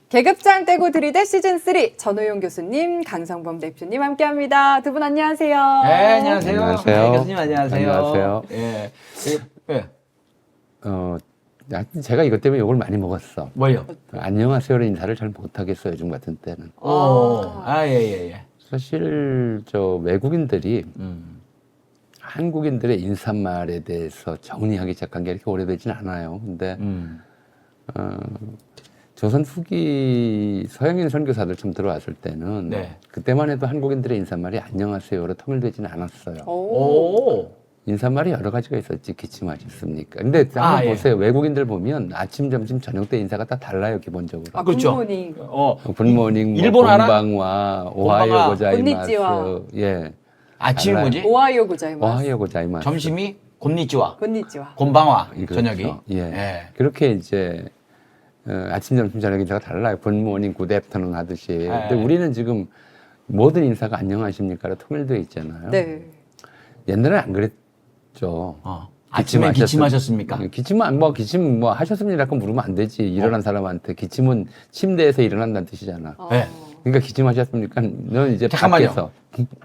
계급장 떼고 들이대 시즌3 전호용 교수님, 강성범 대표님 함께합니다. 두 분 안녕하세요. 네, 안녕하세요. 안녕하세요. 네, 교수님 안녕하세요. 안녕하세요. 예. 예. 하여튼 제가 이것 때문에 욕을 많이 먹었어. 뭘요? 안녕하세요를 인사를 잘 못하겠어요, 요즘 같은 때는. 예. 사실 저 외국인들이 한국인들의 인사말에 대해서 정리하기 시작한 게 이렇게 오래되진 않아요. 근데 조선 후기 서양인 선교사들 좀 들어왔을 때는 네. 그때만 해도 한국인들의 인사말이 안녕하세요로 통일되지는 않았어요. 오. 인사말이 여러 가지가 있었지. 기침하셨습니까? 근데 한번 보세요. 외국인들 보면 아침, 점심, 저녁 때 인사가 다 달라요, 기본적으로. 아, 그렇죠. 굿모닝. 굿모닝, 뭐 일본 알아? 곤방와, 오하요 고자이마스. 곤니찌와. 예. 아침이 달라요. 뭐지? 오하이오 고자이마스. 오하요 고자이마스. 점심이 곤니찌와. 곤니찌와. 곤방와. 그렇죠. 저녁이. 예. 그렇게 이제 아침, 점심, 저녁 인사가 달라요. 굿모닝, 굿애프터눈 하듯이. 근데 우리는 지금 모든 인사가 안녕하십니까로 통일되어 있잖아요. 네. 옛날에는 안 그랬죠. 아침에 기침하셨습니까? 기침 하셨습니까? 물으면 안 되지. 일어난 사람한테. 기침은 침대에서 일어난다는 뜻이잖아. 네. 그러니까 기침하셨습니까? 넌 이제 잠깐만요. 밖에서.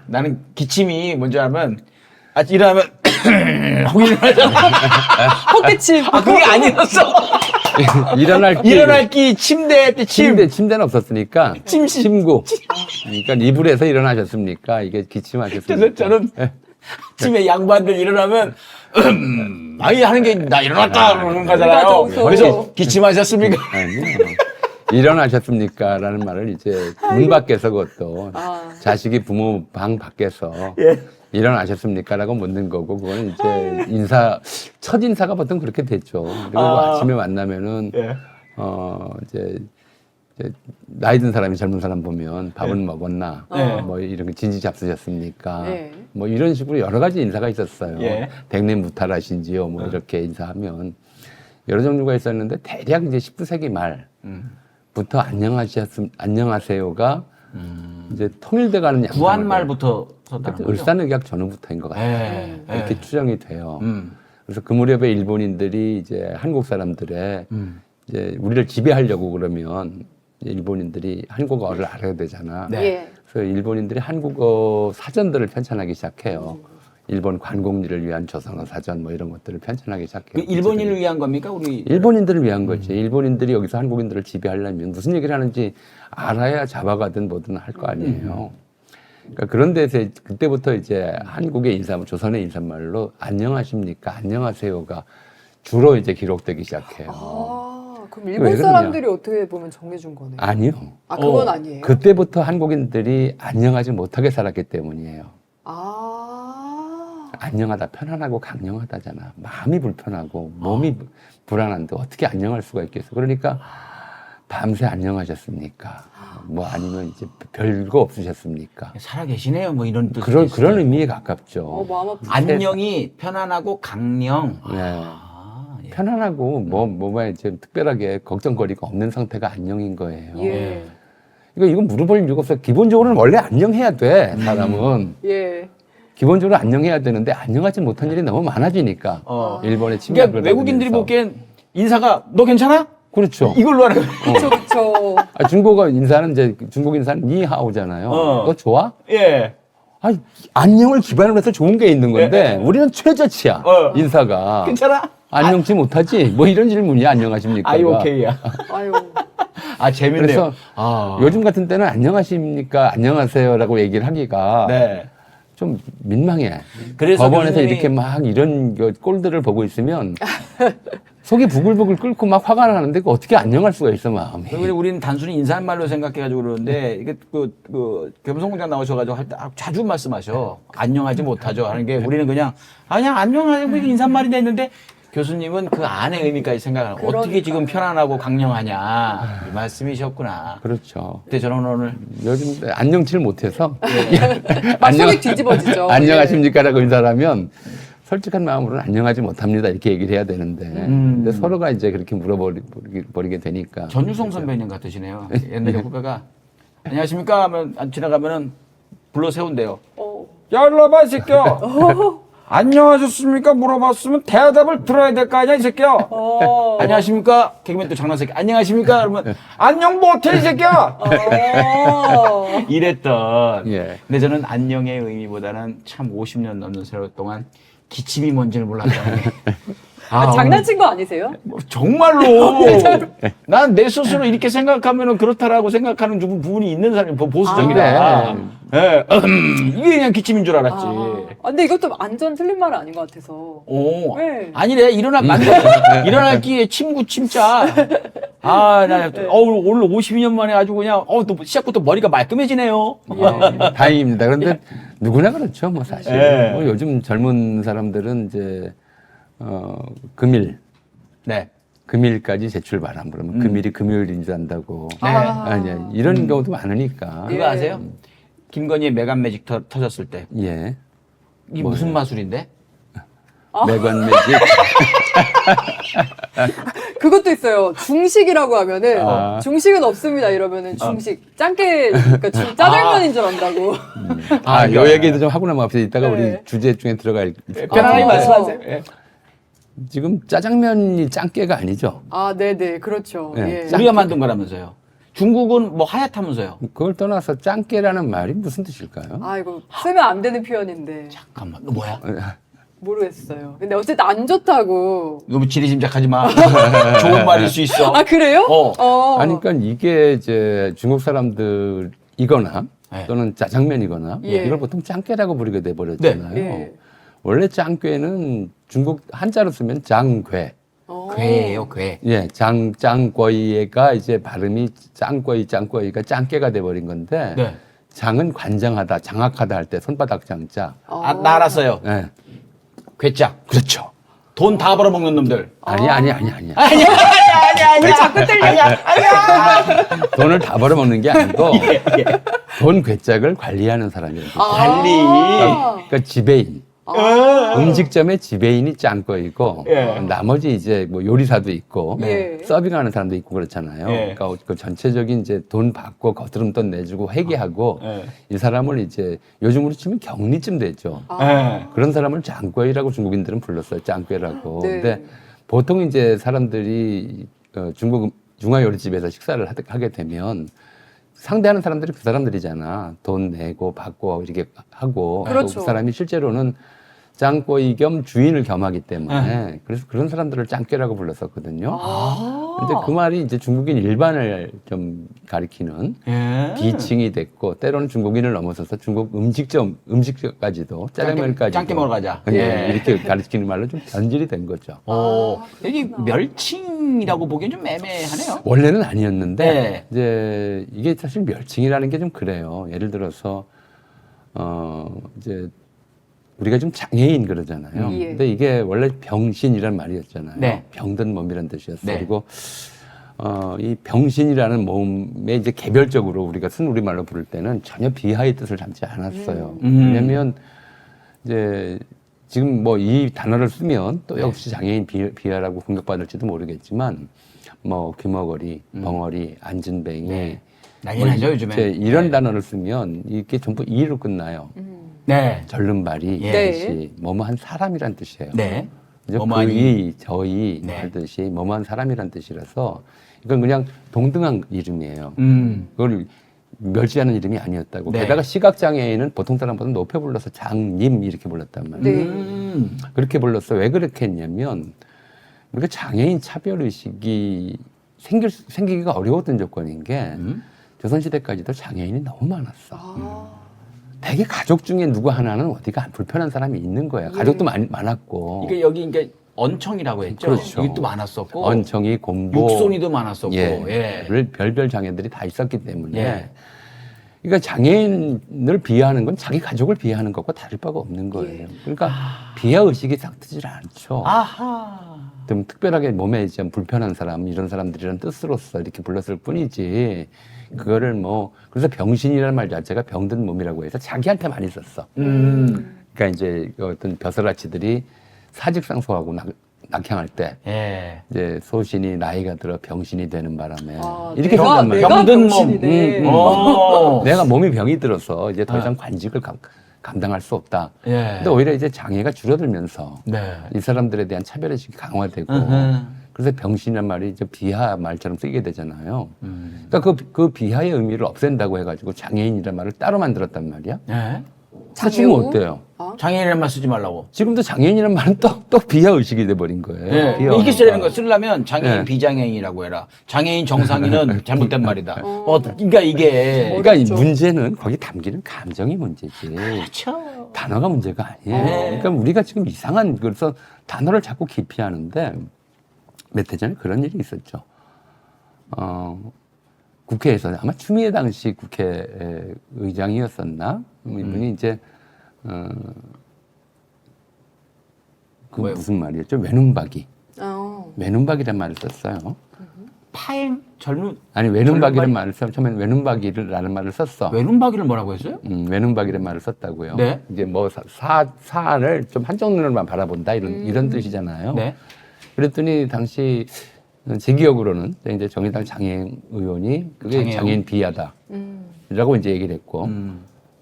나는 기침이 뭔지 알면 일어나면 하고 일어나잖아. 헛기침. 그게 아니었어. 일어날 끼 침대 때 침대는 없었으니까. 침구. 그러니까 이불에서 일어나셨습니까? 이게 기침하셨습니까? 그래서 저는 아침에 양반들 일어나면 아이 하는 게 나 일어났다 그러는 거잖아요. 그래서 기침하셨습니까? 아니요. 일어나셨습니까? 라는 말을 이제 문 밖에서 그것도 자식이 부모 방 밖에서 일어나셨습니까? 라고 묻는 거고, 그거는 이제 첫 인사가 보통 그렇게 됐죠. 그리고 아침에 만나면은, 이제 나이 든 사람이 젊은 사람 보면 밥은 먹었나? 뭐 이런 거 진지 잡수셨습니까? 뭐 이런 식으로 여러 가지 인사가 있었어요. 백년 무탈하신지요? 뭐 이렇게 인사하면 여러 종류가 있었는데 대략 이제 19세기 말부터 안녕하세요가 이제 통일돼가는 양상을 구한말부터 을사늑약 전후부터인 것 같아요. 이렇게 추정이 돼요. 그래서 그 무렵에 일본인들이 이제 한국 사람들의 이제 우리를 지배하려고 그러면 일본인들이 한국어를 알아야 되잖아. 그래서 일본인들이 한국어 사전들을 편찬하기 시작해요. 일본 관공리를 위한 조선어 사전 뭐 이런 것들을 편찬하기 시작해요. 일본인을 위한 겁니까? 일본인들을 위한 거지. 일본인들이 여기서 한국인들을 지배하려면 무슨 얘기를 하는지 알아야 잡아가든 뭐든 할 거 아니에요. 그러니까 그런 데서 그때부터 이제 한국의 인사말, 조선의 인사말로 안녕하십니까, 안녕하세요가 주로 이제 기록되기 시작해요. 그럼 일본 사람들이 어떻게 보면 정해준 거네요. 아니요. 그건 아니에요. 그때부터 한국인들이 안녕하지 못하게 살았기 때문이에요. 안녕하다, 편안하고 강령하다잖아. 마음이 불편하고 몸이 불안한데 어떻게 안녕할 수가 있겠어. 그러니까 밤새 안녕하셨습니까? 뭐 아니면 이제 별거 없으셨습니까? 살아계시네요. 뭐 이런 뜻. 그런 의미에 가깝죠. 마음 아프다. 안녕이 편안하고 강령. 네. 편안하고 뭐가 이제 특별하게 걱정거리가 없는 상태가 안녕인 거예요. 이건 물어볼 이유가 없어요. 기본적으로는 원래 안녕해야 돼, 사람은. 기본적으로 안녕해야 되는데 안녕하지 못한 일이 너무 많아지니까. 일본의 침략을 그러니까 외국인들이 보기엔 인사가 너 괜찮아? 그렇죠. 이걸로 하는 거예요. 그렇죠. 중국 인사는 니하오잖아요. 너 좋아? 안녕을 기반으로 해서 좋은 게 있는 건데 우리는 최저치야. 인사가. 괜찮아? 안녕치 못하지? 뭐 이런 질문이야. 안녕하십니까? 오케이야. 재밌네요. 그래서 요즘 같은 때는 안녕하십니까? 안녕하세요라고 얘기를 하기가 좀 민망해. 그래서 법원에서 이렇게 막 이런 꼴들을 보고 있으면 속이 부글부글 끓고 막 화가 나는데 어떻게 안녕할 수가 있어, 마음이. 우리는 단순히 인사한 말로 생각해가지고 그러는데 이게 겸성공장 나오셔가지고 할 때 자주 말씀하셔. 안녕하지 못하죠 하는 게 우리는 그냥 안녕하지 뭐 인사말이나 했는데 교수님은 그 안의 의미까지 생각하는 어떻게 지금 편안하고 강령하냐 이 말씀이셨구나. 그렇죠. 그때 저는 오늘 요즘 안녕치를 못해서 속이 뒤집어지죠. 안녕하십니까라고 인사하면 솔직한 마음으로는 안녕하지 못합니다 이렇게 얘기를 해야 되는데 근데 서로가 이제 그렇게 물어버리게 되니까. 전유성 선배님 같으시네요. 옛날에 후배가 안녕하십니까 하면 지나가면은 불러 세운대요. 야 일로 와봐 이 새끼야. 안녕하셨습니까 물어봤으면 대답을 들어야 될 거 아니야 이 새끼야. 어. 안녕하십니까 개그맨 또 장난 새끼 안녕하십니까 그러면 안녕 못해 이 새끼야. 어. 이랬던. 예. 근데 저는 안녕의 의미보다는 참 50년 넘는 세월 동안 기침이 뭔지를 몰랐다는 게. 아, 장난친 거 아니세요? 뭐 정말로 난 내 스스로 이렇게 생각하면은 그렇다라고 생각하는 부분이 있는 사람이 보수적이다. 예, 이게 그냥 기침인 줄 알았지. 근데 이것도 완전 틀린 말은 아닌 것 같아서. 오, 네. 아니래 일어날 기에 침구 침자. 나 오늘 52년 만에 아주 그냥 또 시작부터 머리가 말끔해지네요. 다행입니다. 그런데 누구나 그렇죠, 뭐 사실. 예. 뭐 요즘 젊은 사람들은 이제 금일, 네. 금일까지 제출 바람 그러면 금일이 금요일인 줄 안다고. 네. 아니야 이런 경우도 많으니까. 그거 아세요? 김건희의 메간 매직 터졌을 때. 예. 이게 무슨 마술인데? 매관 매직. 그것도 있어요. 중식이라고 하면은 아. 중식은 없습니다 이러면은 중식 짱깨 그러니까 짜장면인 줄 안다고. 요 얘기도 좀 하고 넘어갑시다. 이따가 네. 우리 주제 중에 들어갈. 편안하게 말씀하세요. 예. 지금 짜장면이 짱깨가 아니죠. 네네 그렇죠. 네. 예. 우리가 만든 거라면서요. 중국은 뭐 하얗다면서요. 그걸 떠나서 짱깨라는 말이 무슨 뜻일까요? 이거 쓰면 안 되는 표현인데 잠깐만, 너 뭐야? 모르겠어요. 근데 어쨌든 안 좋다고. 너무 지리짐작하지 마. 좋은 말일 수 있어. 그래요? 아니, 그러니까 이게 이제 중국 사람들이거나 네. 또는 짜장면이거나 예. 이걸 보통 짱깨라고 부르게 돼버렸잖아요. 네. 원래 짱깨는 중국 한자로 쓰면 장괴. 괴예요, 괴. 예, 짱꼬이가 이제 발음이 짱꼬이가 짱깨가 돼버린 건데 네. 장은 관장하다, 장악하다 할 때 손바닥 장자. 나 알았어요. 예, 괴짜. 그렇죠. 돈 다 벌어먹는 놈들. 아니야. 아니야. 우리 자꾸 들려. 돈을 다 벌어먹는 게 아니고 돈 괴짝을 관리하는 사람이에요. 관리. 그러니까 지배인. 음식점의 지배인이 짱꺼이고 예. 나머지 이제 뭐 요리사도 있고 네. 서빙하는 사람도 있고 그렇잖아요. 예. 그러니까 그 전체적인 이제 돈 받고 거스름돈 내주고 회계하고 예. 이 사람을 이제 요즘으로 치면 격리쯤 되죠. 예. 그런 사람을 짱꺼이라고 중국인들은 불렀어요. 짱깨라고. 네. 근데 보통 이제 사람들이 중국 중화요리집에서 식사를 하게 되면 상대하는 사람들이 그 사람들이잖아. 돈 내고 받고 이렇게 하고. 그렇죠. 그 사람이 실제로는 짱꼬이 겸 주인을 겸하기 때문에 그래서 그런 사람들을 짱깨라고 불렀었거든요. 근데 그 말이 이제 중국인 일반을 좀 가리키는 예. 비칭이 됐고 때로는 중국인을 넘어서서 중국 음식까지도 짜장면까지도 짱깨 먹으러 가자. 예, 이렇게 가리키는 말로 좀 변질이 된 거죠. 여기 멸칭이라고 보기엔 좀 애매하네요. 원래는 아니었는데 네. 이제 이게 사실 멸칭이라는 게 좀 그래요. 예를 들어서 이제 우리가 좀 장애인 그러잖아요. 예. 근데 이게 원래 병신이란 말이었잖아요. 네. 병든 몸이란 뜻이었어요. 네. 그리고 이 병신이라는 몸에 이제 개별적으로 우리가 순 우리말로 부를 때는 전혀 비하의 뜻을 담지 않았어요. 왜냐면 이제 지금 뭐 이 단어를 쓰면 또 역시 장애인 비하라고 공격받을지도 모르겠지만 뭐 귀머거리, 벙어리, 앉은뱅이 난리 나죠, 요즘에. 이제 이런 네. 단어를 쓰면 이게 전부 이로 끝나요. 네. 절름발이 예. 뜻이 뭐뭐한 사람이란 뜻이에요. 네. 이제 뭐뭐하니. 그이 저희 네. 할 뜻이 뭐뭐한 사람이란 뜻이라서 이건 그냥 동등한 이름이에요. 그걸 멸시하는 이름이 아니었다고. 네. 게다가 시각장애인은 보통 사람보다 높여 불러서 장님 이렇게 불렀단 말이에요. 네. 그렇게 불렀어. 왜 그렇게 했냐면 우리가 장애인 차별 의식이 생기기가 어려웠던 조건인 게 조선시대까지도 장애인이 너무 많았어. 대개 가족 중에 누구 하나는 어디가 불편한 사람이 있는 거야. 가족도 많았고. 이게 여기 이게 언청이라고 했죠. 그렇죠. 이게 또 많았었고. 언청이, 곰보, 육손이도 많았었고. 예, 예. 별별 장애들이 다 있었기 때문에. 예. 그러니까 장애인을 비하하는 건 자기 가족을 비하하는 것과 다를 바가 없는 거예요. 그러니까 비하 의식이 싹 트질 않죠. 아하. 좀 특별하게 몸에 좀 불편한 사람, 이런 사람들이란 뜻으로서 이렇게 불렀을 뿐이지. 그거를 뭐 그래서 병신이라는 말 자체가 병든 몸이라고 해서 자기한테 많이 썼어. 그러니까 이제 어떤 벼슬아치들이 사직상소하고 낙향할 때 예. 이제 소신이 나이가 들어 병신이 되는 바람에 아, 이렇게 내가- 썼단 말이야. 내가 병든 몸. 병신이네. 오. 내가 몸이 병이 들어서 이제 더 이상 관직을 감당할 수 없다. 예. 근데 오히려 이제 장애가 줄어들면서 네. 이 사람들에 대한 차별의식이 강화되고 그래서 병신이란 말이 이제 비하 말처럼 쓰게 되잖아요. 그러니까 그 비하의 의미를 없앤다고 해가지고 장애인이란 말을 따로 만들었단 말이야. 네. 지금 어때요? 장애인이라는 말 쓰지 말라고. 지금도 장애인이란 말은 또 비하 의식이 돼버린 거예요. 네. 비하. 이렇게 쓰려는 거 쓰려면 장애인 네. 비장애인이라고 해라. 장애인 정상인은 잘못된 말이다. 그러니까 이게 그러니까 이 어렵죠. 문제는 거기 담기는 감정이 문제지. 그렇죠. 단어가 문제가 아니에요. 네. 그러니까 우리가 지금 이상한 그래서 단어를 자꾸 기피하는데 몇 해 전에 그런 일이 있었죠. 국회에서 아마 추미애 당시 국회 의장이었었나 이분이 이제 그 뭐예요? 무슨 말이었죠? 외눈박이. 어. 외눈박이란 말을 썼어요. 파행 젊은 아니 외눈박이란 젊은 말을 써 처음엔 외눈박이라는 말을 썼어. 외눈박이를 뭐라고 했어요? 외눈박이라는 말을 썼다고요. 네. 이제 뭐 사안을 좀 한쪽 눈으로만 바라본다 이런 뜻이잖아요. 네. 그랬더니 당시 제 기억으로는 이제 정의당 장애인 의원이 그게 장애인. 장애인 비하다. 음. 라고 이제 얘기를 했고,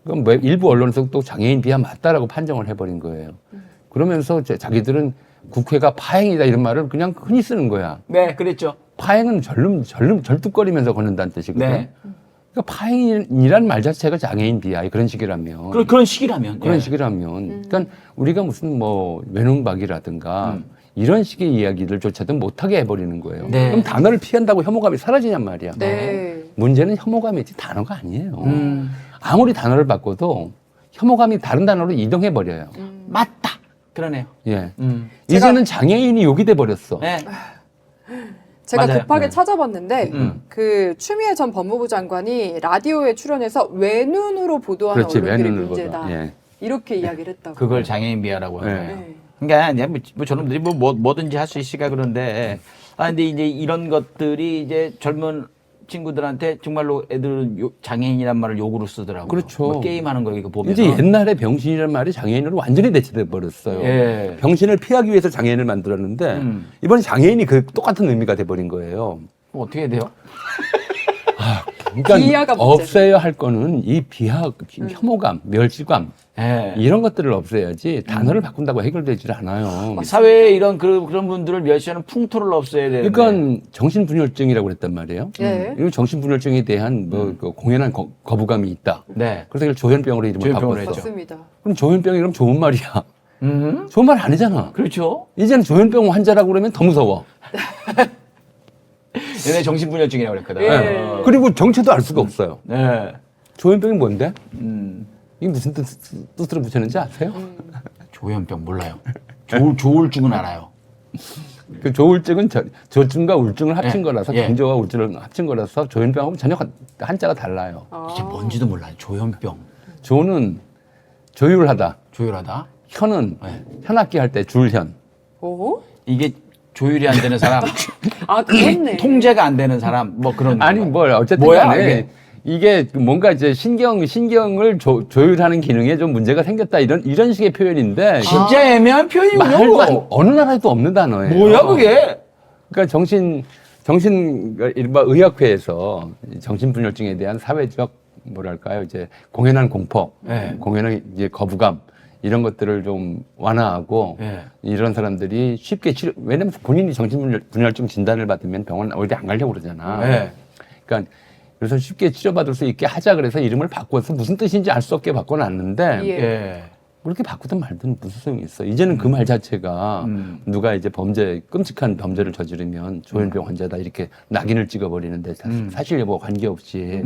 그럼 뭐 일부 언론에서 또 장애인 비하 맞다라고 판정을 해버린 거예요. 그러면서 자기들은 국회가 파행이다 이런 말을 그냥 흔히 쓰는 거야. 네, 그랬죠. 파행은 절뚝거리면서 걷는다는 뜻이거든. 네. 그러니까 파행이란 말 자체가 장애인 비하 그런 식이라면. 그런 식이라면. 그런 예. 식이라면. 그러니까 우리가 무슨 뭐 외눈박이라든가 이런 식의 이야기들조차도 못하게 해버리는 거예요. 네. 그럼 단어를 피한다고 혐오감이 사라지냔 말이야. 네. 문제는 혐오감이지 단어가 아니에요. 아무리 단어를 바꿔도 혐오감이 다른 단어로 이동해 버려요. 맞다. 그러네요. 예. 음. 이제는 장애인이 욕이 돼 버렸어. 네. 제가 맞아요. 급하게 네. 찾아봤는데 그 추미애 전 법무부 장관이 라디오에 출연해서 외눈으로 보도하는 그렇지, 언론들이 외눈으로 문제다. 보도. 예. 이렇게 이야기를 했다고. 그걸 장애인 비하라고 네. 해요. 네. 그러니까 이제 뭐 저놈들이 뭐든지 할 수 있으니까 그런데 근데 이제 이런 것들이 이제 젊은 친구들한테 정말로 애들은 장애인이란 말을 욕으로 쓰더라고요. 그렇죠. 뭐 게임하는 거 이거 보면 이제 옛날에 병신이라는 말이 장애인으로 완전히 대체돼 버렸어요. 예. 병신을 피하기 위해서 장애인을 만들었는데 이번 장애인이 그 똑같은 의미가 돼 버린 거예요. 뭐 어떻게 해야 돼요? 그러니까 비하가 문제네. 없애야 할 거는 이 비하, 혐오감, 멸시감 예. 이런 것들을 없애야지 단어를 바꾼다고 해결되질 않아요. 사회에 이런 그런 분들을 멸시하는 풍토를 없애야 되는데. 그러니까 정신분열증이라고 그랬단 말이에요. 네. 이 정신분열증에 대한 그 공연한 거부감이 있다. 네. 그래서 이걸 조현병으로 이름을 조현병으로 바꿨어. 했죠. 맞습니다. 그럼 조현병이 그럼 좋은 말이야. 좋은 말 아니잖아. 그렇죠. 이제는 조현병 환자라고 그러면 더 무서워. 얘네 정신분열증이라고 그랬거든. 예. 그리고 정체도 알 수가 없어요. 네. 조현병이 뭔데? 음. 이게 무슨 뜻으로 붙였는지 아세요? 조현병 몰라요. 조울증은 알아요. 그 조울증은 조증과 우울증을 합친 예, 거라서 예. 경조와 우울증을 합친 거라서 조현병하고 전혀 한자가 달라요. 이제 뭔지도 몰라요. 조현병. 조는 조율하다. 조율하다. 현은 네. 현악기 할 때 줄현. 오? 이게 조율이 안 되는 사람, 아, 그렇네. 통제가 안 되는 사람, 뭐 그런. 아니 거예요. 뭘 어쨌든 뭐야, 간에 이게 뭔가 이제 신경을 조율하는 기능에 좀 문제가 생겼다 이런 식의 표현인데 진짜 애매한 표현이군요. 말도 안- 어느 나라에도 없는 단어예요. 뭐야 그게? 그러니까 이른바 의학회에서 정신분열증에 대한 사회적 뭐랄까요 이제 공연한 공포, 네. 공연한 이제 거부감 이런 것들을 좀 완화하고 네. 이런 사람들이 쉽게 왜냐면 본인이 정신분열증 진단을 받으면 병원 어디 안 가려고 그러잖아. 네. 그러니까 그래서 쉽게 치료받을 수 있게 하자 그래서 이름을 바꿔서 무슨 뜻인지 알 수 없게 바꿔놨는데 예. 예. 그렇게 바꾸든 말든 무슨 소용이 있어. 이제는 그 말 자체가 누가 이제 끔찍한 범죄를 저지르면 조현병 환자다 이렇게 낙인을 찍어버리는데 사실 여부와 관계없이.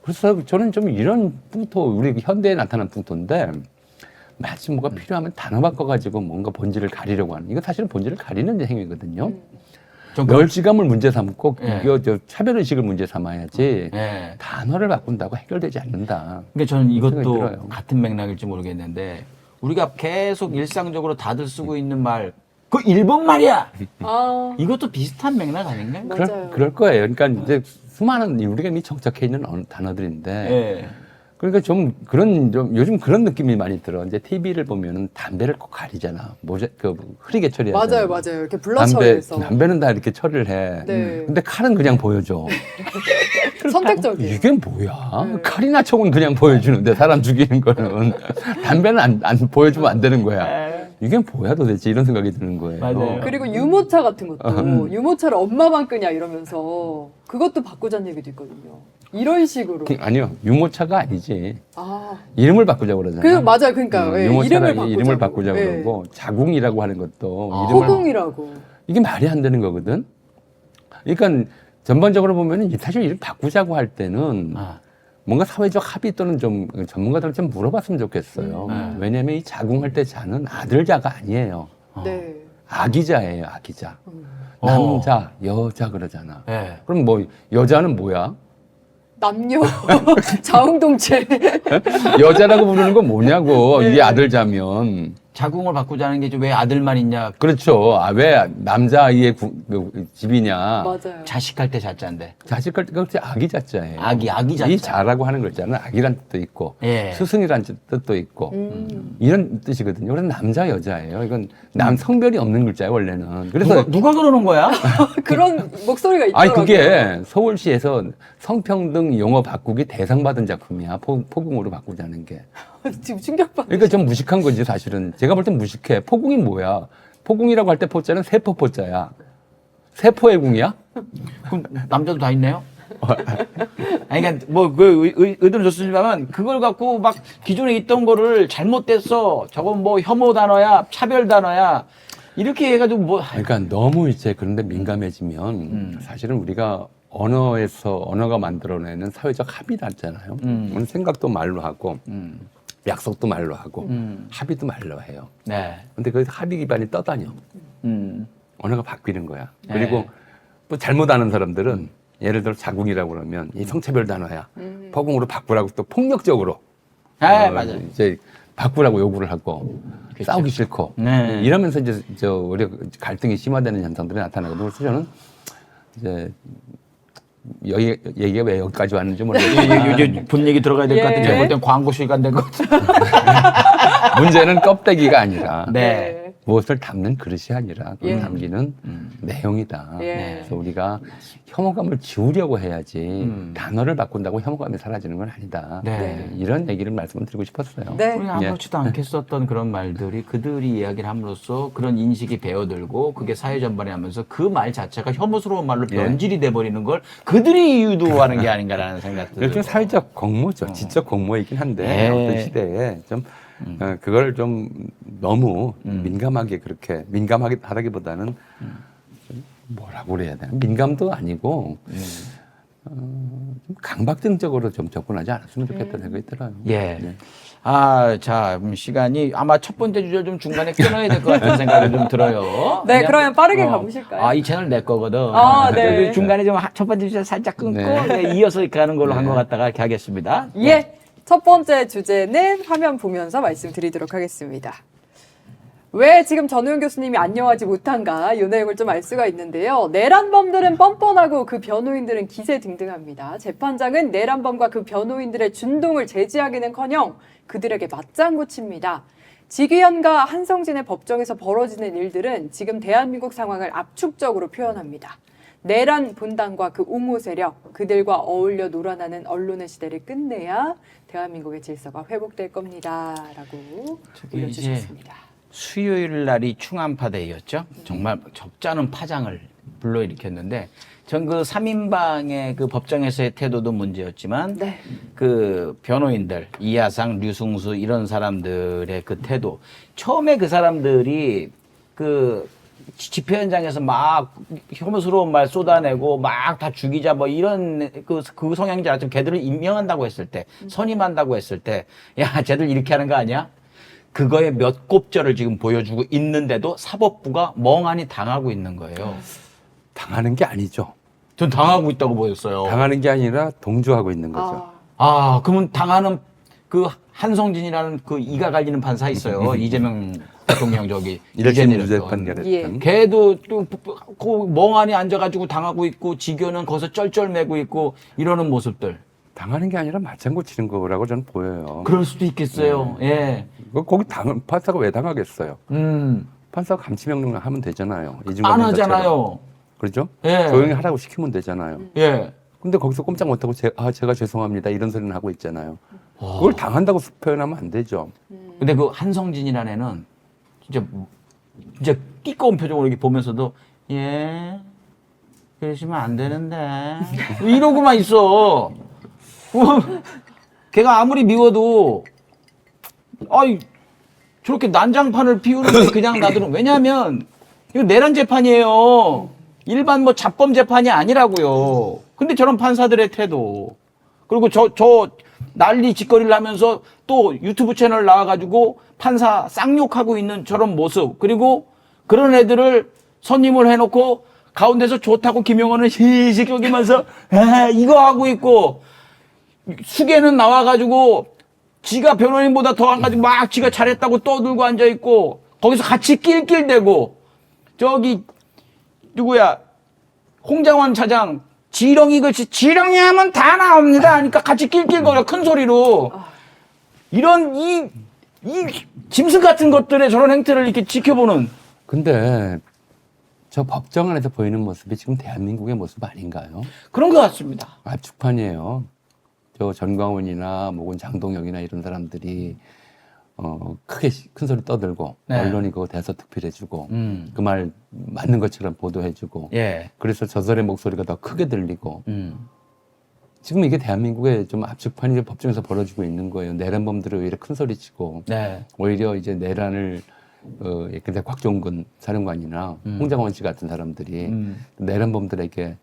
그래서 저는 좀 이런 풍토, 우리 현대에 나타난 풍토인데 마치 뭐가 필요하면 단어 바꿔가지고 뭔가 본질을 가리려고 하는. 이거 사실은 본질을 가리는 행위거든요. 멸시감을 문제 삼고 예. 저 차별의식을 문제 삼아야지 예. 단어를 바꾼다고 해결되지 않는다. 그러니까 저는 생각이 이것도 들어요. 같은 맥락일지 모르겠는데 우리가 계속 일상적으로 다들 쓰고 있는 말, 그 일본 말이야. 아, 이것도 비슷한 맥락 아닌가요? 맞아요. 그럴 거예요. 그러니까 이제 수많은 우리가 이미 정착해 있는 단어들인데 예. 그러니까 좀 요즘 그런 느낌이 많이 들어. 이제 TV를 보면은 담배를 꼭 가리잖아. 흐리게 처리하잖아. 맞아요. 이렇게 블러 처리해서. 담배는 다 이렇게 처리를 해. 네. 근데 칼은 그냥 보여줘. 선택적이에요. 이게 뭐야? 칼이나 총은 그냥 보여주는데 사람 죽이는 거는 담배는 안 보여주면 안 되는 거야. 이게 뭐야 도대체 이런 생각이 드는 거예요. 맞아요. 그리고 유모차 같은 것도 유모차를 엄마만 끄냐 이러면서 그것도 바꾸자는 얘기도 있거든요. 이런 식으로. 아니요, 유모차가 아니지. 아, 이름을 바꾸자고 그러잖아. 맞아요. 그러니까 예, 이름을 바꾸자고 예. 그러고 자궁이라고 하는 것도 허공이라고. 이게 말이 안 되는 거거든. 그러니까 전반적으로 보면은 사실 이름 바꾸자고 할 때는 뭔가 사회적 합의 또는 좀 전문가들 좀 물어봤으면 좋겠어요. 왜냐하면 이 자궁할 때 자는 아들자가 아니에요. 네. 아기자예요, 아기자. 남자, 여자 그러잖아. 네. 그럼 뭐 여자는 뭐야? 남녀 자웅동체. 여자라고 부르는 건 뭐냐고. 네. 이게 아들자면. 자궁을 바꾸자는 게 왜 아들만 있냐? 그렇죠. 왜 남자아이의 집이냐. 맞아요. 자식할 때 자자인데. 자식할 때 그렇지 아기 자자예요. 아기 자자. 이 자라고 하는 글자는 아기란 뜻도 있고 예. 스승이란 뜻도 있고 이런 뜻이거든요. 그래서 남자 여자예요. 이건 남 성별이 없는 글자예요 원래는. 그래서 누가 그러는 거야? 그런 목소리가 있더라고요. 아니 그게 서울시에서 성평등 용어 바꾸기 대상 받은 작품이야. 포궁으로 바꾸자는 게. 지금 충격받. 그러니까 좀 무식한 거지 사실은. 제가 볼 땐 무식해. 포궁이 뭐야? 포궁이라고 할 때 포자는 세포 포자야. 세포의 궁이야? 그럼 남자도 다 있네요? 아니, 그러니까 그 의도는 좋습니다만 그걸 갖고 막 기존에 있던 거를 잘못됐어. 저건 뭐 혐오 단어야, 차별 단어야. 이렇게 해가지고 뭐. 그러니까 너무 이제 그런데 민감해지면 사실은 우리가 언어가 만들어내는 사회적 합의라잖아요. 오늘 생각도 말로 하고 약속도 말로 하고 합의도 말로 해요. 네. 근데 그 합의 기반이 떠다녀. 언어가 바뀌는 거야. 네. 그리고 또 잘못 아는 사람들은 예를 들어 자궁이라고 그러면 이 성차별 단어야. 포궁으로 바꾸라고 또 폭력적으로 네, 맞아요. 이제 바꾸라고 요구를 하고 그렇죠. 싸우기 싫고 네. 이러면서 이제 우리 갈등이 심화되는 현상들이 나타나거든요. 그래서 저는 이제 얘기가 왜 여기까지 왔는지 모르겠어요. 본 얘기 들어가야 될 것 같은데 제가 볼 땐 광고 시간 된 것 같아요. 문제는 껍데기가 아니라 네. 무엇을 담는 그릇이 아니라 그 예. 담기는 내용이다. 예. 그래서 우리가 혐오감을 지우려고 해야지 단어를 바꾼다고 혐오감이 사라지는 건 아니다. 네. 이런 얘기를 말씀을 드리고 싶었어요. 네. 우리가 아무렇지도 않게 썼던 그런 말들이 그들이 이야기를 함으로써 그런 인식이 배어들고 그게 사회 전반에 하면서 그 말 자체가 혐오스러운 말로 변질이 돼버리는 걸 그들이 유도하는 게 아닌가라는 생각도 들어요. 좀 사회적 공모죠. 지적 공모이긴 한데 네. 어떤 시대에 좀 그걸 좀 너무 민감하게 그렇게 하다기보다는 뭐라고 그래야 되나 민감도 아니고 좀 강박증적으로 좀 접근하지 않았으면 좋겠다는 생각이 들어요. 예. 네. 자, 시간이 아마 첫 번째 주제를 좀 중간에 끊어야 될 것 같은 생각이 좀 들어요. 네, 그러면 빠르게 가보실까요? 이 채널 내 거거든. 네. 그래서 중간에 좀 첫 번째 주제 살짝 끊고 네. 이어서 가는 걸로 한 것 같다가 이렇게 하겠습니다. 예. 첫 번째 주제는 화면 보면서 말씀드리도록 하겠습니다. 왜 지금 전우영 교수님이 안녕하지 못한가 이 내용을 좀 알 수가 있는데요. 내란범들은 뻔뻔하고 그 변호인들은 기세등등합니다. 재판장은 내란범과 그 변호인들의 준동을 제지하기는커녕 그들에게 맞장구 칩니다. 지귀현과 한성진의 법정에서 벌어지는 일들은 지금 대한민국 상황을 압축적으로 표현합니다. 내란 분단과 그 옹호 세력, 그들과 어울려 놀아나는 언론의 시대를 끝내야 대한민국의 질서가 회복될 겁니다. 라고 올려주셨습니다. 수요일 날이 충암파데이였죠. 정말 적잖은 파장을 불러일으켰는데 전 그 3인방의 그 법정에서의 태도도 문제였지만 네. 그 변호인들 이하상, 류승수 이런 사람들의 그 태도 처음에 그 사람들이 그 집회 현장에서 막 혐오스러운 말 쏟아내고 막 다 죽이자 뭐 이런 그 성향인지 알았지만 걔들을 임명한다고 했을 때 선임한다고 했을 때 야 쟤들 이렇게 하는 거 아니야? 그거의 몇 곱절을 지금 보여주고 있는데도 사법부가 멍하니 당하고 있는 거예요. 당하는 게 아니죠. 전 당하고 있다고 보였어요. 당하는 게 아니라 동조하고 있는 거죠. 그러면 당하는 그 한성진이라는 그 이가 갈리는 판사 있어요. 이재명 대통령 저기 이렇게 유죄 무죄 내렸던. 판결했던. 예. 걔도 또 그 멍하니 앉아가지고 당하고 있고 지교는 거기서 쩔쩔매고 있고 이러는 모습들. 당하는 게 아니라 맞장구 치는 거라고 저는 보여요. 그럴 수도 있겠어요. 예. 거기 판사가 왜 당하겠어요? 판사가 감치명령 하면 되잖아요. 이중범 안 판사처럼. 하잖아요. 그렇죠? 예. 조용히 하라고 시키면 되잖아요. 예. 근데 거기서 꼼짝 못하고 제가 죄송합니다 이런 소리는 하고 있잖아요. 그걸 당한다고 표현하면 안 되죠. 근데 그 한성진이라는 애는 진짜 띠꺼운 표정으로 이렇게 보면서도 예 그러시면 안 되는데 이러고만 있어. 걔가 아무리 미워도 아이 저렇게 난장판을 피우는데 그냥 놔두는. 왜냐하면 이거 내란 재판이에요. 일반 뭐 잡범 재판이 아니라고요. 근데 저런 판사들의 태도, 그리고 저 난리 짓거리를 하면서 또 유튜브 채널 나와가지고 판사 쌍욕하고 있는 저런 모습, 그리고 그런 애들을 선임을 해놓고 가운데서 좋다고 김용원은 시식 여기면서 이거 하고 있고, 수계는 나와가지고 지가 변호인보다 더 한 가지 막 지가 잘했다고 떠들고 앉아있고, 거기서 같이 낄낄대고, 저기 누구야 홍장원 차장 지렁이 글씨 지렁이 하면 다 나옵니다 하니까 같이 낄낄거려 큰 소리로. 이런 이 짐승 같은 것들의 저런 행태를 이렇게 지켜보는. 근데 저 법정 안에서 보이는 모습이 지금 대한민국의 모습 아닌가요? 그런 것 같습니다. 압축판이에요. 저 전광훈이나 혹은 장동혁이나 이런 사람들이 크게 큰 소리 떠들고 네. 언론이 그거 대서특필해주고 그 말 맞는 것처럼 보도해주고 예. 그래서 저들의 목소리가 더 크게 들리고 지금 이게 대한민국의 좀 압축판이 법정에서 벌어지고 있는 거예요. 내란범들을 오히려 큰 소리 치고 네. 오히려 이제 내란을 근데 곽종근 사령관이나 홍장원 씨 같은 사람들이 내란범들에게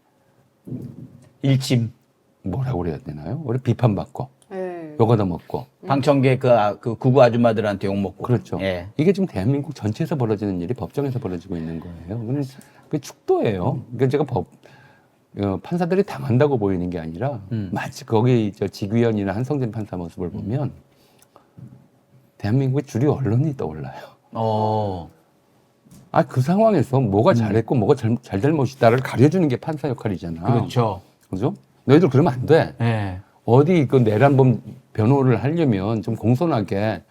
일침. 뭐라고 그래야 되나요? 우리 비판받고 네. 욕 얻어먹고 방청객 그 구구 아줌마들한테 욕먹고. 그렇죠. 예. 이게 지금 대한민국 전체에서 벌어지는 일이 법정에서 벌어지고 있는 거예요. 그건 그 축도예요. 그러니까 제가 판사들이 당한다고 보이는 게 아니라 마치 거기 저 지규현이나 한성진 판사 모습을 보면 대한민국의 주류 언론이 떠올라요. 그 상황에서 뭐가 잘했고 뭐가 잘못이다를 가려주는 게 판사 역할이잖아. 그렇죠. 그죠? 너희들 그러면 안 돼. 예. 어디 그 내란범 변호를 하려면 좀 공손하게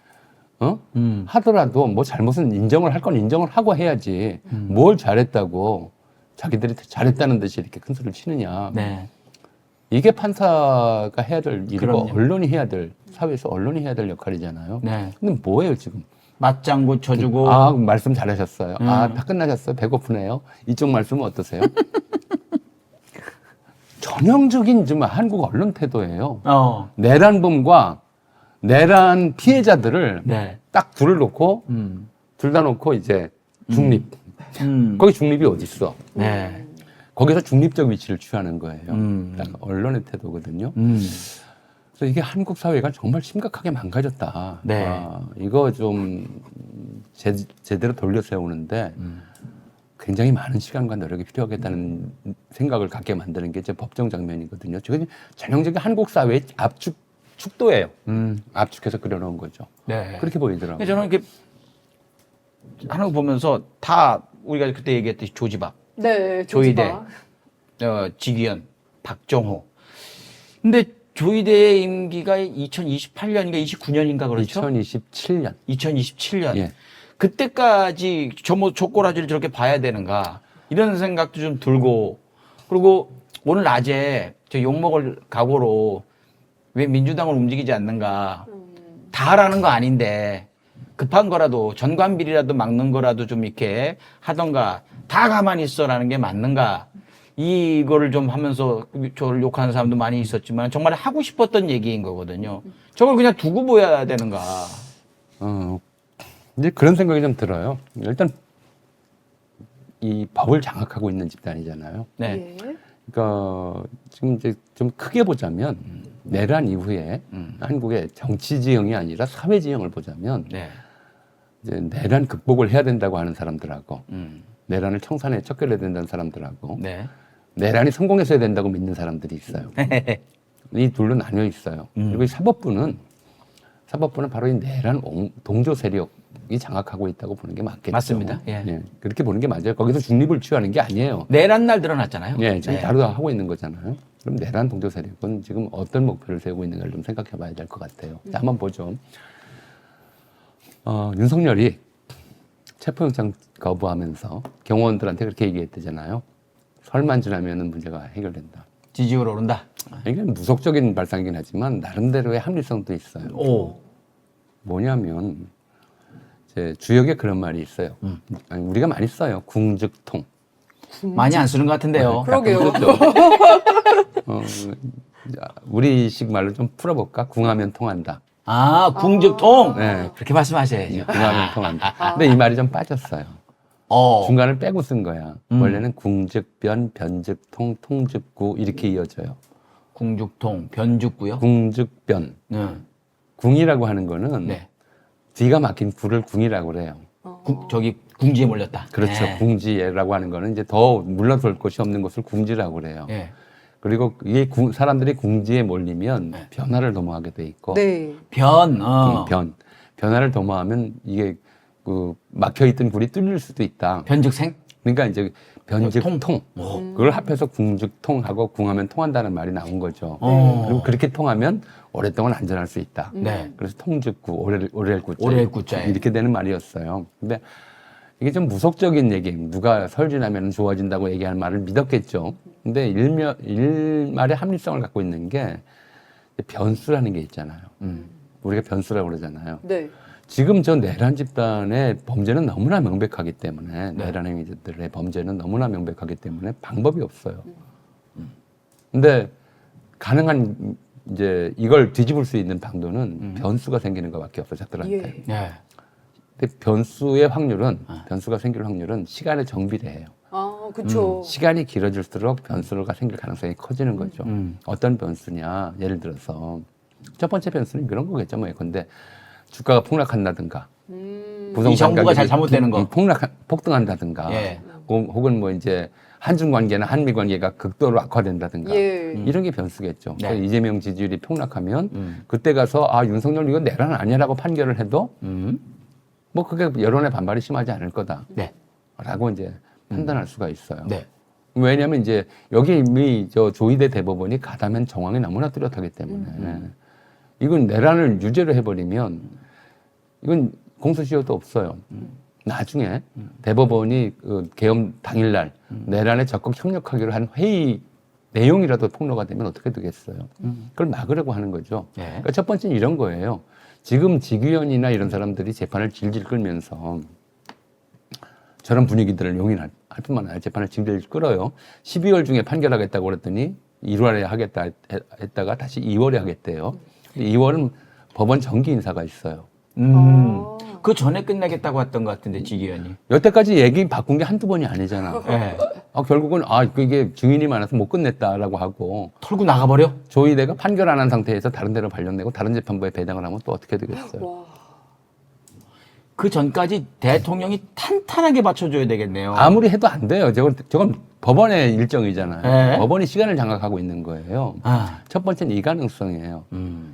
하더라도 뭐 잘못은 인정을 할 건 인정을 하고 해야지. 뭘 잘했다고 자기들이 잘했다는 듯이 이렇게 큰 소리를 치느냐. 네. 이게 판사가 해야 될 일이고 그럼요. 언론이 해야 될, 사회에서 언론이 해야 될 역할이잖아요. 네. 근데 뭐예요 지금? 맞장구 쳐주고. 말씀 잘하셨어요. 다 끝나셨어요. 배고프네요. 이쪽 말씀은 어떠세요? 전형적인 좀 한국 언론 태도예요. 내란범과 내란 피해자들을 네. 딱 둘을 놓고 둘 다 놓고 이제 중립. 거기 중립이 어디 있어? 네. 거기서 중립적 위치를 취하는 거예요. 딱 언론의 태도거든요. 그래서 이게 한국 사회가 정말 심각하게 망가졌다. 네. 이거 좀 제대로 돌려 세우는데 굉장히 많은 시간과 노력이 필요하겠다는 생각을 갖게 만드는 게 제 법정 장면이거든요. 지금 전형적인 한국 사회의 축도예요. 압축해서 그려놓은 거죠. 네. 그렇게 보이더라고요. 저는 이렇게 하는 거 보면서 다 우리가 그때 얘기했듯이 조지박, 네. 조이대, 지기현, 박정호. 근데 조이대의 임기가 2028년인가 29년인가 그렇죠? 2027년. 2027년. 예. 그때까지 족고라지를 저렇게 봐야 되는가 이런 생각도 좀 들고, 그리고 오늘 낮에 저 욕먹을 각오로 왜 민주당을 움직이지 않는가. 다 하라는 거 아닌데 급한 거라도 전관비리라도 막는 거라도 좀 이렇게 하던가, 다 가만히 있어라는 게 맞는가. 이거를 좀 하면서 저를 욕하는 사람도 많이 있었지만 정말 하고 싶었던 얘기인 거거든요. 저걸 그냥 두고 보여야 되는가. 이제 그런 생각이 좀 들어요. 일단 이 법을 장악하고 있는 집단이잖아요. 네. 예. 그러니까 지금 이제 좀 크게 보자면 내란 이후에 한국의 정치 지형이 아니라 사회 지형을 보자면 네. 이제 내란 극복을 해야 된다고 하는 사람들하고 내란을 청산해 척결해야 된다는 사람들하고 네. 내란이 성공했어야 된다고 믿는 사람들이 있어요. 이 둘로 나뉘어 있어요. 그리고 이 사법부는 사법부는 바로 이 내란 동조 세력이 장악하고 있다고 보는 게 맞겠죠. 맞습니다. 예. 예, 그렇게 보는 게 맞아요. 거기서 중립을 취하는 게 아니에요. 내란 날 드러났잖아요. 예, 지금 네. 다루다 하고 있는 거잖아요. 그럼 내란 동조 세력은 지금 어떤 목표를 세우고 있는가를 좀 생각해 봐야 될 것 같아요. 자, 한번 보죠. 윤석열이 체포영장 거부하면서 경호원들한테 그렇게 얘기했대잖아요. 설만 지나면 문제가 해결된다. 지지율 오른다. 이게 무속적인 발상이긴 하지만 나름대로의 합리성도 있어요. 오. 뭐냐면 이제 주역에 그런 말이 있어요. 아니, 우리가 많이 써요. 궁즉통. 많이 안 쓰는 것 같은데요. 그러게요. 우리식 말로 좀 풀어볼까? 궁하면 통한다. 아, 궁즉통. 네. 그렇게 말씀하셔야죠. 궁하면 통한다. 근데 이 말이 좀 빠졌어요. 중간을 빼고 쓴 거야. 원래는 궁즉변, 변즉통, 통즉구 이렇게 이어져요. 궁즉통, 변죽구요. 궁즉변. 궁이라고 하는 거는 네. 뒤가 막힌 구를 궁이라고 그래요. 저기 궁지에 몰렸다. 그렇죠. 네. 궁지라고 하는 거는 이제 더 물러설 곳이 없는 것을 궁지라고 그래요. 예. 그리고 이게 사람들이 궁지에 몰리면 네. 변화를 도모하게 돼 있고 네. 변화를 도모하면 이게 그 막혀있던 굴이 뚫릴 수도 있다. 변즉생? 그러니까 이제 변즉통 그걸 합해서 궁즉통하고 궁하면 통한다는 말이 나온 거죠. 그리고 그렇게 통하면 오랫동안 안전할 수 있다. 네. 그래서 통즉구 오렐 구자 오렐 구자에. 이렇게 되는 말이었어요. 근데 이게 좀 무속적인 얘기, 누가 설지나면 좋아진다고 얘기하는 말을 믿었겠죠. 근데 일말의 합리성을 갖고 있는 게 변수라는 게 있잖아요. 우리가 변수라고 그러잖아요. 네. 지금 저 내란 집단의 범죄는 너무나 명백하기 때문에 내란 행위들의 범죄는 너무나 명백하기 때문에 방법이 없어요. 근데 가능한 이제 이걸 뒤집을 수 있는 방도는 변수가 생기는 것밖에 없어 저들한테. 예. 예. 근데 변수의 확률은 변수가 생길 확률은 시간에 정비례해요. 아, 그렇죠. 시간이 길어질수록 변수가 생길 가능성이 커지는 거죠. 어떤 변수냐? 예를 들어서 첫 번째 변수는 그런 거겠죠. 뭐 근데 주가가 폭락한다든가, 이 정부가 잘 잘못되는 거. 폭등한다든가, 예. 혹은 뭐 이제 한중 관계나 한미 관계가 극도로 악화된다든가 예. 이런 게 변수겠죠. 네. 그래서 이재명 지지율이 폭락하면 그때 가서 윤석열 이거 내란 아니라고 판결을 해도 뭐 그게 여론의 반발이 심하지 않을 거다라고 네. 이제 판단할 수가 있어요. 네. 왜냐하면 이제 여기 이미 저 조희대 대법원이 가담한 정황이 너무나 뚜렷하기 때문에 이건 내란을 유죄로 해버리면 이건 공소시효도 없어요. 나중에 대법원이 그 계엄 당일날 내란에 적극 협력하기로 한 회의 내용이라도 폭로가 되면 어떻게 되겠어요? 그걸 막으려고 하는 거죠. 네. 그러니까 첫 번째는 이런 거예요. 지금 지규현이나 이런 사람들이 재판을 질질 끌면서 저런 분위기들을 용인할 뿐만 아니라 재판을 질질 끌어요. 12월 중에 판결하겠다고 그랬더니 1월에 하겠다 했다가 다시 2월에 하겠대요. 2월은 법원 정기 인사가 있어요. 그 전에 끝내겠다고 했던 것 같은데, 지기현이. 여태까지 얘기 바꾼 게 한두 번이 아니잖아. 예. 결국은 이게 증인이 많아서 못 끝냈다라고 하고 털고 나가버려? 조희대가 판결 안 한 상태에서 다른 데로 발령내고 다른 재판부에 배당을 하면 또 어떻게 되겠어요? 와. 그 전까지 대통령이 탄탄하게 받쳐줘야 되겠네요. 아무리 해도 안 돼요. 저건 법원의 일정이잖아요. 네. 법원이 시간을 장악하고 있는 거예요. 첫 번째는 이 가능성이에요.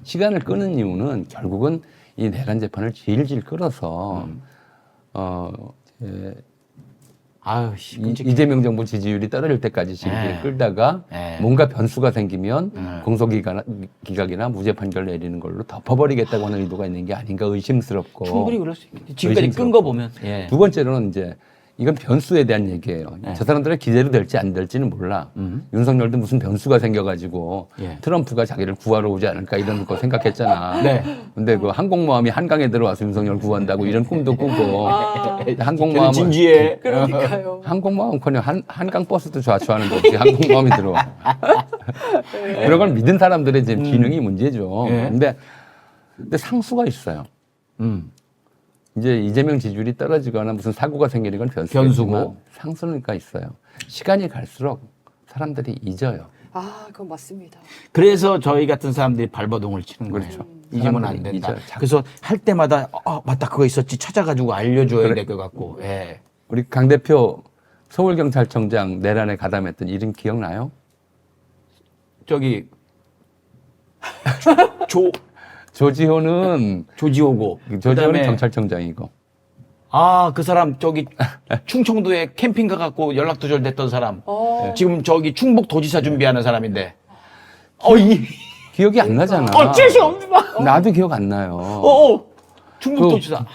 시간을 끄는 이유는 결국은 이 내란 재판을 질질 끌어서 이재명 정부 지지율이 떨어질 때까지 질질 끌다가 뭔가 변수가 생기면 공소기각이나 무죄 판결 내리는 걸로 덮어버리겠다고 하는 의도가 있는 게 아닌가 의심스럽고. 충분히 그럴 수 있겠지. 지금까지 끈 거 보면. 예. 두 번째로는 이제 이건 변수에 대한 얘기예요. 저 사람들의 기대로 될지 안 될지는 몰라. 윤석열도 무슨 변수가 생겨가지고 트럼프가 자기를 구하러 오지 않을까 이런 거 생각했잖아. 네. 근데 그 항공모함이 한강에 들어와서 윤석열 구한다고 이런 꿈도 꾸고 항공모함은 진지해. 그러니까요. 항공모함커녕 한강 버스도 좌초하는데 어떻게 항공모함이 들어와? 그런 걸 믿은 사람들의 지금 기능이 문제죠. 근데 상수가 있어요. 이제 이재명 지지율이 떨어지거나 무슨 사고가 생기는 건 변수고 상수니까 있어요. 시간이 갈수록 사람들이 잊어요. 그건 맞습니다. 그래서 저희 같은 사람들이 발버둥을 치는 거예요. 그렇죠. 잊으면 안 된다. 잊어요. 그래서 할 때마다 맞다 그거 있었지 찾아가지고 알려줘야 될 것 같고. 예. 우리 강 대표 서울경찰청장 내란에 가담했던 이름 기억나요? 저기 조지호는 조지호고. 조지호는 그다음에 경찰청장이고. 아, 그 사람 저기 충청도에 캠핑 가갖고 연락두절됐던 사람. 지금 저기 충북 도지사 준비하는 사람인데. 기억이 안 나잖아. 죄송합니다. 나도 기억 안 나요. 충북 도지사.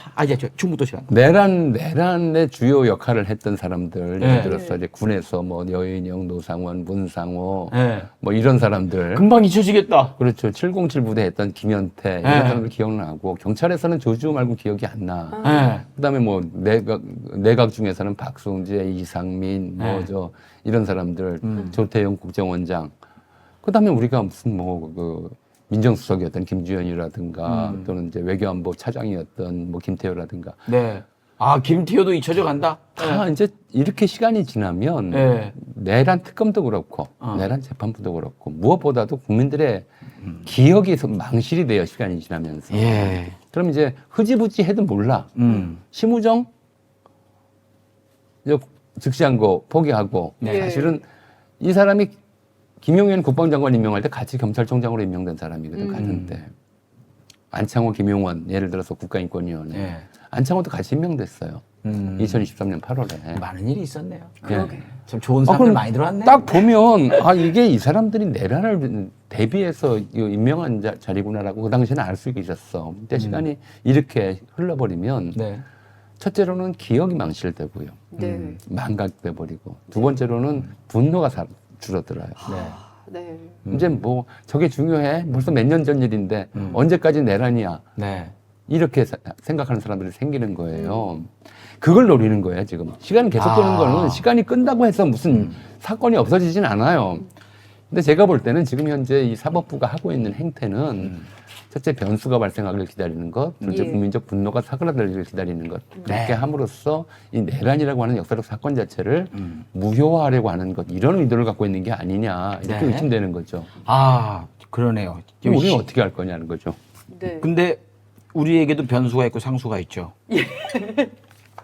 충북 도지사. 내란의 주요 역할을 했던 사람들, 네. 예를 들어서 이제 군에서 뭐 여인영, 노상원, 문상호, 네. 뭐 이런 사람들. 금방 잊혀지겠다. 그렇죠. 707 부대 했던 김현태 이런 네. 사람들 기억나고 경찰에서는 조지호 말고 기억이 안 나. 네. 그다음에 뭐 내각 중에서는 박성재, 이상민, 뭐 저 이런 사람들, 조태용 국정원장. 그다음에 우리가 무슨 뭐 민정수석이었던 김주현이라든가 또는 이제 외교안보 차장이었던 뭐 김태효라든가 네. 아, 김태효도 잊혀져 간다? 다 이제 이렇게 시간이 지나면 네. 내란 특검도 그렇고 내란 재판부도 그렇고 무엇보다도 국민들의 기억이 망실이 돼요, 시간이 지나면서. 예. 그럼 이제 흐지부지 해도 몰라. 심우정 즉시한 거 포기하고 네. 사실은 이 사람이 김용현 국방장관 임명할 때 같이 경찰청장으로 임명된 사람이거든, 같은 때. 안창호, 김용원, 예를 들어서 국가인권위원회. 예. 안창호도 같이 임명됐어요. 2023년 8월에. 많은 일이 있었네요. 그러게. 참 좋은 사람들 그럼 많이 들어왔네. 딱 보면, 이게 이 사람들이 내란을 대비해서 임명한 자리구나라고 그 당시에는 알 수 있었어. 근데 시간이 이렇게 흘러버리면, 네. 첫째로는 기억이 망실되고요. 네. 망각돼 버리고. 두 번째로는 분노가 줄어들어요. 네. 이제 뭐 저게 중요해? 벌써 몇 년 전 일인데 언제까지 내란이야? 네. 이렇게 생각하는 사람들이 생기는 거예요. 그걸 노리는 거예요, 지금. 시간이 계속 끄는 거는 시간이 끈다고 해서 무슨 사건이 없어지진 않아요. 근데 제가 볼 때는 지금 현재 이 사법부가 하고 있는 행태는 첫째 변수가 발생하기를 기다리는 것, 둘째 예. 국민적 분노가 사그라들기를 기다리는 것. 네. 그렇게 함으로써 이 내란이라고 하는 역사적 사건 자체를 무효화하려고 하는 것, 이런 의도를 갖고 있는 게 아니냐, 이렇게 네. 의심되는 거죠. 아, 그러네요. 그럼 우리는 어떻게 할 거냐는 거죠. 네. 근데 우리에게도 변수가 있고 상수가 있죠.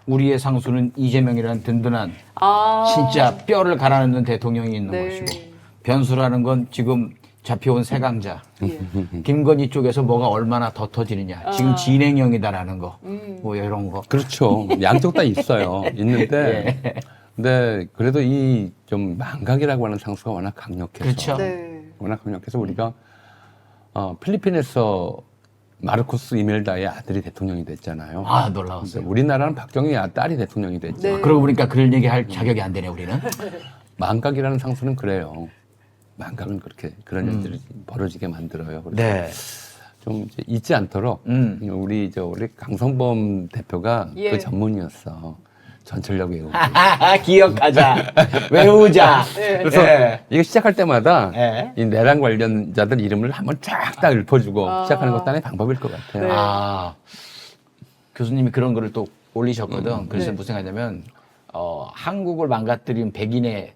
우리의 상수는 이재명이라는 든든한 진짜 뼈를 갈아넣는 대통령이 있는 네. 것이고, 변수라는 건 지금 잡혀온 세강자. 예. 김건희 쪽에서 뭐가 얼마나 더 터지느냐. 지금 진행형이다라는 거. 뭐 이런 거. 그렇죠. 양쪽 다 있어요. 있는데, 예. 근데 그래도 이 좀 망각이라고 하는 상수가 워낙 강력해서. 그렇죠. 네. 워낙 강력해서 우리가 필리핀에서 마르코스 이멜다의 아들이 대통령이 됐잖아요. 아, 놀라웠어요. 근데 우리나라는 박정희의 딸이 대통령이 됐죠. 네. 그러고 보니까 그런 얘기 할 자격이 안 되네, 우리는. 망각이라는 상수는 그래요. 망각은 그렇게 그런 일들이 벌어지게 만들어요. 그래서 네. 좀 이제 잊지 않도록 우리 강성범 대표가 예. 그 전문이었어. 전철역 외우기. 기억하자. 외우자. 그래서 이거 시작할 때마다 예. 이 내란 관련자들 이름을 한번 쫙 다 읊어주고 시작하는 것도 하나의 방법일 것 같아요. 네. 아, 교수님이 그런 거를 또 올리셨거든. 그래서 네. 무슨 생각이냐면, 한국을 망가뜨린 백인의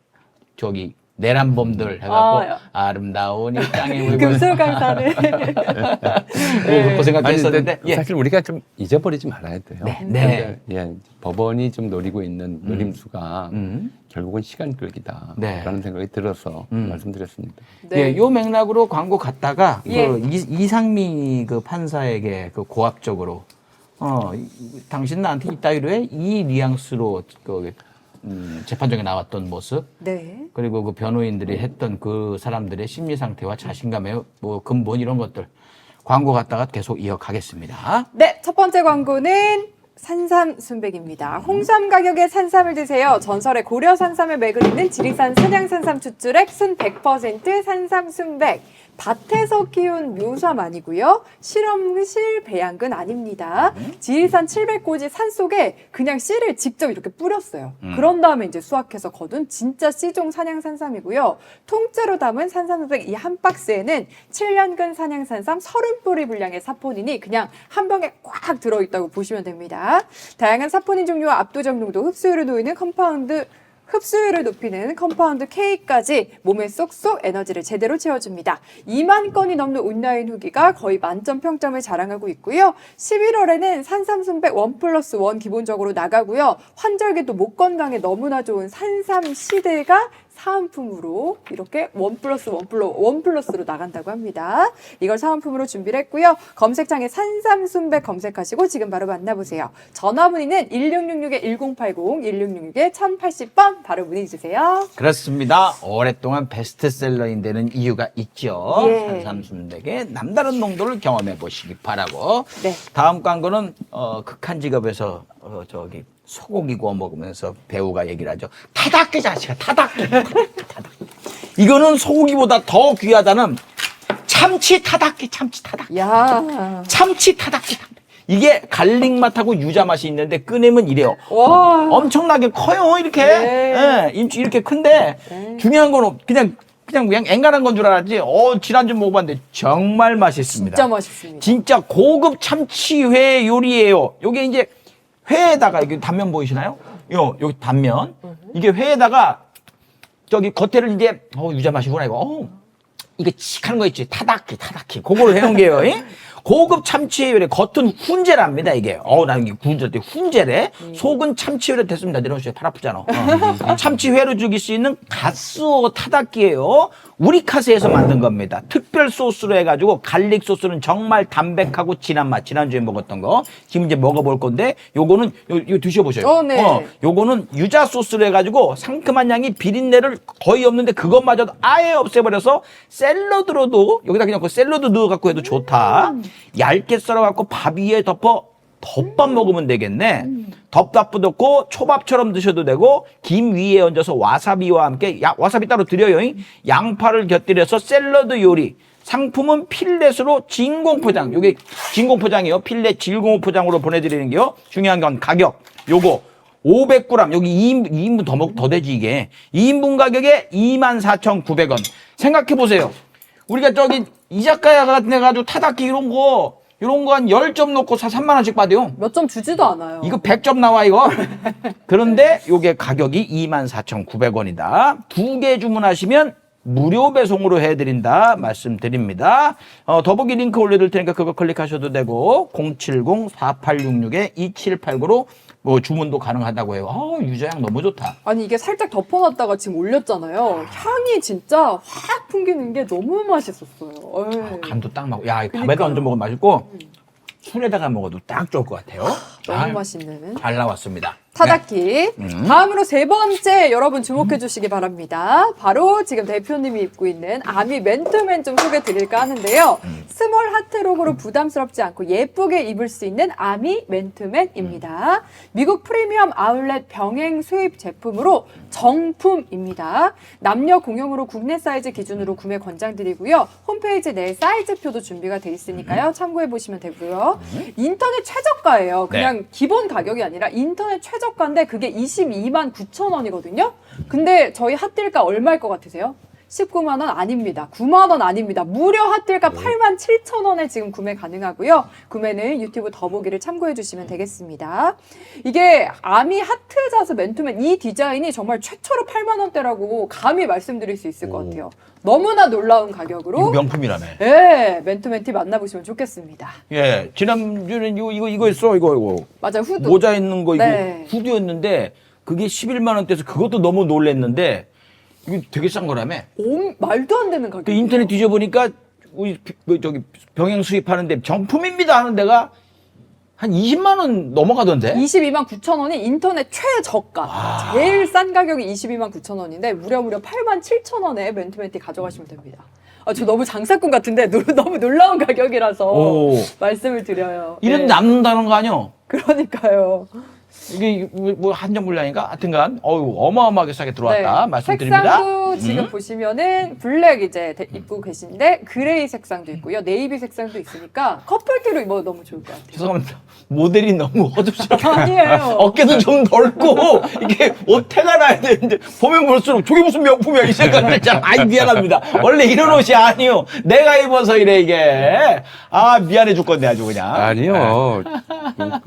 저기, 내란범들 해갖고, 아름다운 이 땅에 울고. 금술강사를. 그 생각도 아니, 했었는데, 근데 사실 우리가 좀 잊어버리지 말아야 돼요. 네. 근데, 예, 법원이 좀 노리고 있는 노림수가 결국은 시간 끌기다. 네. 라는 생각이 들어서 말씀드렸습니다. 네. 예, 요 맥락으로 광고 갔다가 예. 그 이상미 그 판사에게 그 고압적으로 당신 나한테 이따위로 해? 이 뉘앙스로 그 재판정에 나왔던 모습 네. 그리고 그 변호인들이 했던 그 사람들의 심리 상태와 자신감의 뭐 근본 이런 것들 광고 갔다가 계속 이어가겠습니다. 네, 첫 번째 광고는 산삼 순백입니다. 홍삼 가격에 산삼을 드세요. 전설의 고려 산삼을 매그리는 지리산 산양 산삼 추출액 순 100% 산삼 순백. 밭에서 키운 묘삼 아니고요. 실험실 배양근 아닙니다. 지리산 700고지 산속에 그냥 씨를 직접 이렇게 뿌렸어요. 그런 다음에 이제 수확해서 거둔 진짜 씨종 산양 산삼이고요. 통째로 담은 산삼 순백 이 한 박스에는 7년근 산양 산삼 30뿌리 분량의 사포닌이 그냥 한 병에 꽉 들어있다고 보시면 됩니다. 다양한 사포닌 종류와 압도적 농도, 흡수율을 높이는 컴파운드 K까지 몸에 쏙쏙 에너지를 제대로 채워줍니다. 2만 건이 넘는 온라인 후기가 거의 만점 평점을 자랑하고 있고요. 11월에는 산삼순백 1+1 기본적으로 나가고요. 환절기도 목 건강에 너무나 좋은 산삼 시대가 사은품으로 이렇게 원 플러스로 나간다고 합니다. 이걸 사은품으로 준비를 했고요. 검색창에 산삼순백 검색하시고 지금 바로 만나보세요. 전화 문의는 1666-1080, 1666-1080번 바로 문의 주세요. 그렇습니다. 오랫동안 베스트셀러인 데는 이유가 있죠. 예. 산삼순백의 남다른 농도를 경험해 보시기 바라고. 네. 다음 광고는 극한 직업에서 저기 소고기 구워 먹으면서 배우가 얘기를 하죠. 타닥게 자식아, 타닥게. 이거는 소고기보다 더 귀하다는 참치 타닥게, 참치 타닥게. 야, 참치 타닥게. 이게 갈릭 맛하고 유자 맛이 있는데 꺼내면 이래요. 와, 엄청나게 커요, 이렇게. 네. 예, 임치 이렇게 큰데 네. 중요한 건 그냥 앵간한 건 줄 알았지. 지난주 먹어봤는데 정말 맛있습니다. 진짜 맛있습니다. 진짜 고급 참치회 요리예요. 요게 이제 회에다가 이게 단면 보이시나요? 여기 단면. 이게 회에다가 저기 겉에를 이제 유자 맛이구나 이거. 이게 칙한 거 있지. 타다키. 그걸 해놓은 게요. 예? 고급 참치회래. 겉은 훈제랍니다, 이게. 나는 이게 훈제 때 훈제래. 속은 참치회로 됐습니다. 내려오세요. 팔 아프잖아. 참치회로 즐길 수 있는 갓수어 타다키예요. 우리카세에서 만든 겁니다. 특별 소스로 해가지고 갈릭 소스는 정말 담백하고 진한 맛. 지난주에 먹었던 거. 지금 이제 먹어볼 건데 요거는 이거 드셔보셔요. 네. 요거는 유자 소스로 해가지고 상큼한 향이 비린내를 거의 없는데 그것마저도 아예 없애버려서 샐러드로도 여기다 그냥 그 샐러드 넣어갖고 해도 좋다. 얇게 썰어갖고 밥 위에 덮어 덮밥 먹으면 되겠네. 덮밥도 넣고 초밥처럼 드셔도 되고 김 위에 얹어서 와사비와 함께 와사비 따로 드려요. 양파를 곁들여서 샐러드 요리. 상품은 필렛으로 진공 포장. 요게 진공 포장이요. 필렛 진공 포장으로 보내드리는 게요. 중요한 건 가격. 요거 500g. 여기 2인분 더 되지 이게. 2인분 가격에 24,900원. 생각해 보세요. 우리가 저기 이자카야 같은 데 가지고 타다키 이런 거 한 10점 넣고 3만 원씩 받아요. 몇 점 주지도 않아요. 이거 100점 나와 이거. 그런데 요게 가격이 24,900원이다. 2개 주문하시면 무료 배송으로 해드린다 말씀드립니다. 더보기 링크 올려둘 테니까 그거 클릭하셔도 되고 070-4866-2789로 뭐 주문도 가능하다고 해요. 유자향 너무 좋다. 아니 이게 살짝 덮어놨다가 지금 올렸잖아요. 향이 진짜 확 풍기는 게 너무 맛있었어요. 에이. 간도 딱 맞고. 야, 그러니까요. 밥에다 얹어 먹으면 맛있고 술에다가 먹어도 딱 좋을 것 같아요. 너무 맛있는 잘 나왔습니다. 타다키. 다음으로 세 번째 여러분 주목해 주시기 바랍니다. 바로 지금 대표님이 입고 있는 아미 맨투맨 좀 소개 드릴까 하는데요. 스몰 하트록으로 부담스럽지 않고 예쁘게 입을 수 있는 아미 맨투맨입니다. 미국 프리미엄 아울렛 병행 수입 제품으로 정품입니다. 남녀 공용으로 국내 사이즈 기준으로 구매 권장드리고요. 홈페이지 내 사이즈표도 준비가 돼 있으니까요. 참고해 보시면 되고요. 인터넷 최저가예요. 그냥 기본 가격이 아니라 인터넷 최저가인데 그게 22만 9천 원이거든요. 근데 저희 핫딜가 얼마일 것 같으세요? 19만 원 아닙니다. 9만 원 아닙니다. 무려 핫딜가 8만 7천 원에 지금 구매 가능하고요. 구매는 유튜브 더보기를 참고해 주시면 되겠습니다. 이게 아미 하트 자수 맨투맨 이 디자인이 정말 최초로 8만 원대라고 감히 말씀드릴 수 있을 것 같아요. 너무나 놀라운 가격으로 이거 명품이라며. 네, 맨투맨 티 만나보시면 좋겠습니다. 예, 지난주에는 이거 있어, 이거. 맞아요, 후드. 모자 있는 거, 이거 네. 후드였는데, 그게 11만 원대에서 그것도 너무 놀랬는데, 이거 되게 싼 거라며. 말도 안 되는 가격. 그 인터넷 뒤져보니까, 우리, 저기, 병행 수입하는데 정품입니다 하는 데가 한 20만 원 넘어가던데? 22만 9천 원이 인터넷 최저가. 제일 싼 가격이 22만 9천 원인데 무려 8만 7천 원에 맨투맨티 가져가시면 됩니다. 저 너무 장사꾼 같은데 너무 놀라운 가격이라서 말씀을 드려요. 이런 네. 남는다는 거 아니요? 그러니까요. 이게 뭐 한정 물량인가? 하여튼간 어마어마하게 싸게 들어왔다 말씀드립니다. 색상도 지금 보시면은 블랙 이제 입고 계신데 그레이 색상도 있고요. 네이비 색상도 있으니까 커플티로 입어도 너무 좋을 것 같아요. 죄송합니다. 모델이 너무 어둡죠. 아니에요. 어깨도 좀 넓고 이게 옷태가 나야 되는데 보면 볼수록 저게 무슨 명품이야 이 생각을 했잖아. 아이 미안합니다. 원래 이런 옷이 아니요. 내가 입어서 이래 이게. 미안해 죽겠네 아주 그냥. 아니요.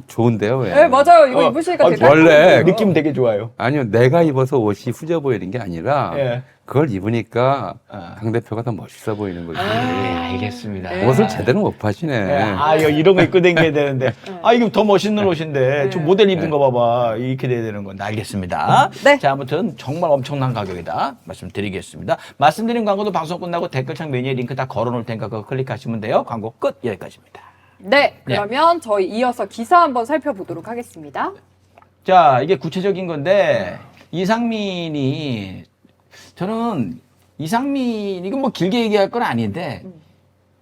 좋은데요, 왜? 네, 맞아요. 이거 입으시니까 되게 원래 깔끔해요. 느낌 되게 좋아요. 아니요, 내가 입어서 옷이 후져 보이는 게 아니라 예. 그걸 입으니까 아. 강 대표가 더 멋있어 보이는 거지. 알겠습니다. 네. 옷을 제대로 못 파시네. 네. 아, 이런 거 입고 다녀야 되는데. 아, 이거 더 멋있는 옷인데. 저 모델 입은 거 봐봐. 이렇게 돼야 되는 건데. 알겠습니다. 네. 자, 아무튼 정말 엄청난 가격이다. 말씀드리겠습니다. 말씀드린 광고도 방송 끝나고 댓글창 메뉴에 링크 다 걸어놓을 테니까 그거 클릭하시면 돼요. 광고 끝. 여기까지입니다. 네, 그러면 저희 이어서 기사 한번 살펴보도록 하겠습니다. 자, 이게 구체적인 건데, 이상민이, 저는 이건 뭐 길게 얘기할 건 아닌데,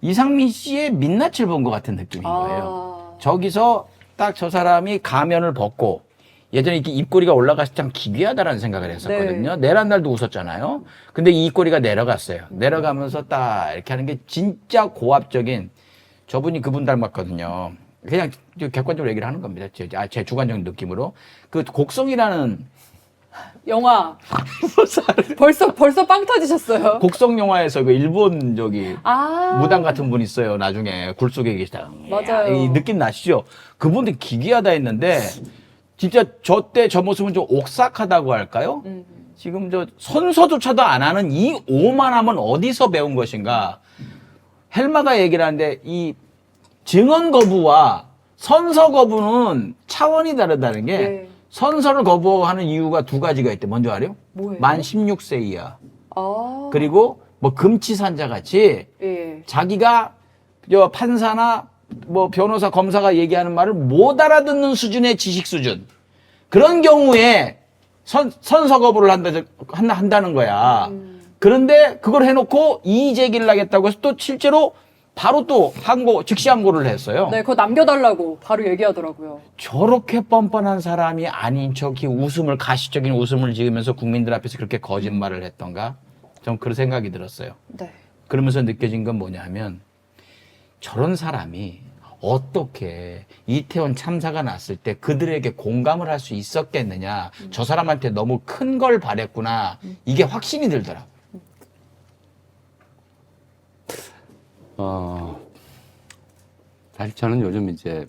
이상민 씨의 민낯을 본 것 같은 느낌인 거예요. 저기서 딱 저 사람이 가면을 벗고, 예전에 이렇게 입꼬리가 올라갔을 때 참 기괴하다라는 생각을 했었거든요. 내란 날도 웃었잖아요. 근데 이 입꼬리가 내려갔어요. 내려가면서 딱 이렇게 하는 게 진짜 고압적인, 저분이 그분 닮았거든요. 그냥 객관적으로 얘기를 하는 겁니다. 제 주관적인 느낌으로. 그 곡성이라는 영화. 벌써 빵 터지셨어요. 곡성 영화에서 그 일본 아. 무당 같은 분 있어요. 나중에 굴 속에 계시다. 맞아요. 이 느낌 나시죠? 그분들 기괴하다 했는데 진짜 저 때 저 모습은 좀 옥삭하다고 할까요? 지금 저 선서조차도 안 하는 이 오만함은 어디서 배운 것인가? 헬마가 얘기를 하는데 이 증언 거부와 선서 거부는 차원이 다르다는 게 네. 선서를 거부하는 이유가 두 가지가 있대. 뭔지 알아요? 뭐예요? 만 16세 이하. 아. 그리고 뭐 금치산자 같이 예. 자기가 저 판사나 뭐 변호사, 검사가 얘기하는 말을 못 알아듣는 수준의 지식 수준. 그런 경우에 선서 거부를 한다는 거야. 그런데 그걸 해놓고 이의 제기를 하겠다고 해서 또 실제로 바로 또 즉시 항고를 했어요. 네, 그거 남겨달라고 바로 얘기하더라고요. 저렇게 뻔뻔한 사람이 아닌 척이 가시적인 웃음을 지으면서 국민들 앞에서 그렇게 거짓말을 했던가? 좀 그런 생각이 들었어요. 네. 그러면서 느껴진 건 뭐냐면 저런 사람이 어떻게 이태원 참사가 났을 때 그들에게 공감을 할 수 있었겠느냐. 저 사람한테 너무 큰 걸 바랬구나. 이게 확신이 들더라고요. 사실 저는 요즘 이제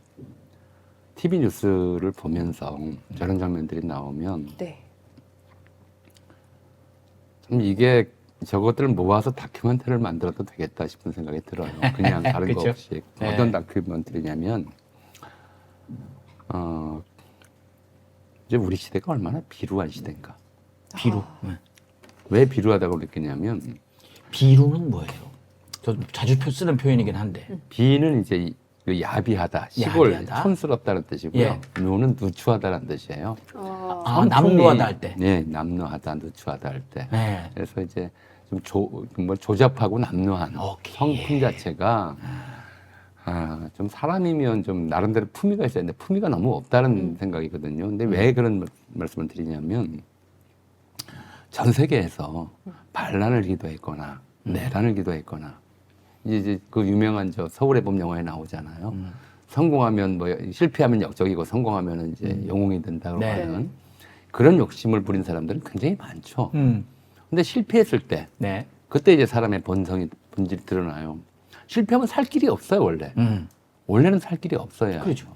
TV 뉴스를 보면서 저런 장면들이 나오면 네. 참 이게 저것들을 모아서 다큐멘터리를 만들어도 되겠다 싶은 생각이 들어요. 그냥 다른 거 그쵸? 없이. 네. 어떤 다큐멘터리냐면 이제 우리 시대가 얼마나 비루한 시대인가. 비루. 왜 비루하다고 느끼냐면 비루는 뭐예요? 저 자주 쓰는 표현이긴 한데. 비는 이제 그 야비하다, 시골, 야비하다? 촌스럽다는 뜻이고요. 예. 누는 누추하다는 뜻이에요. 아. 남루하다 할 때. 네, 남루하다, 누추하다 할 때. 네. 그래서 이제 좀 조잡하고 남루한 오케이. 성품 자체가 좀 사람이면 좀 나름대로 품위가 있어야 되는데 품위가 너무 없다는 생각이거든요. 근데 왜 그런 말씀을 드리냐면 전 세계에서 반란을 기도했거나 내란을 기도했거나 이제 그 유명한 서울의 봄 영화에 나오잖아요. 성공하면 실패하면 역적이고 성공하면 이제 영웅이 된다고 네. 하는 그런 욕심을 부린 사람들은 굉장히 많죠. 근데 실패했을 때 네. 그때 이제 사람의 본질이 드러나요. 실패하면 살 길이 없어요, 원래. 원래는 살 길이 없어요. 그렇죠.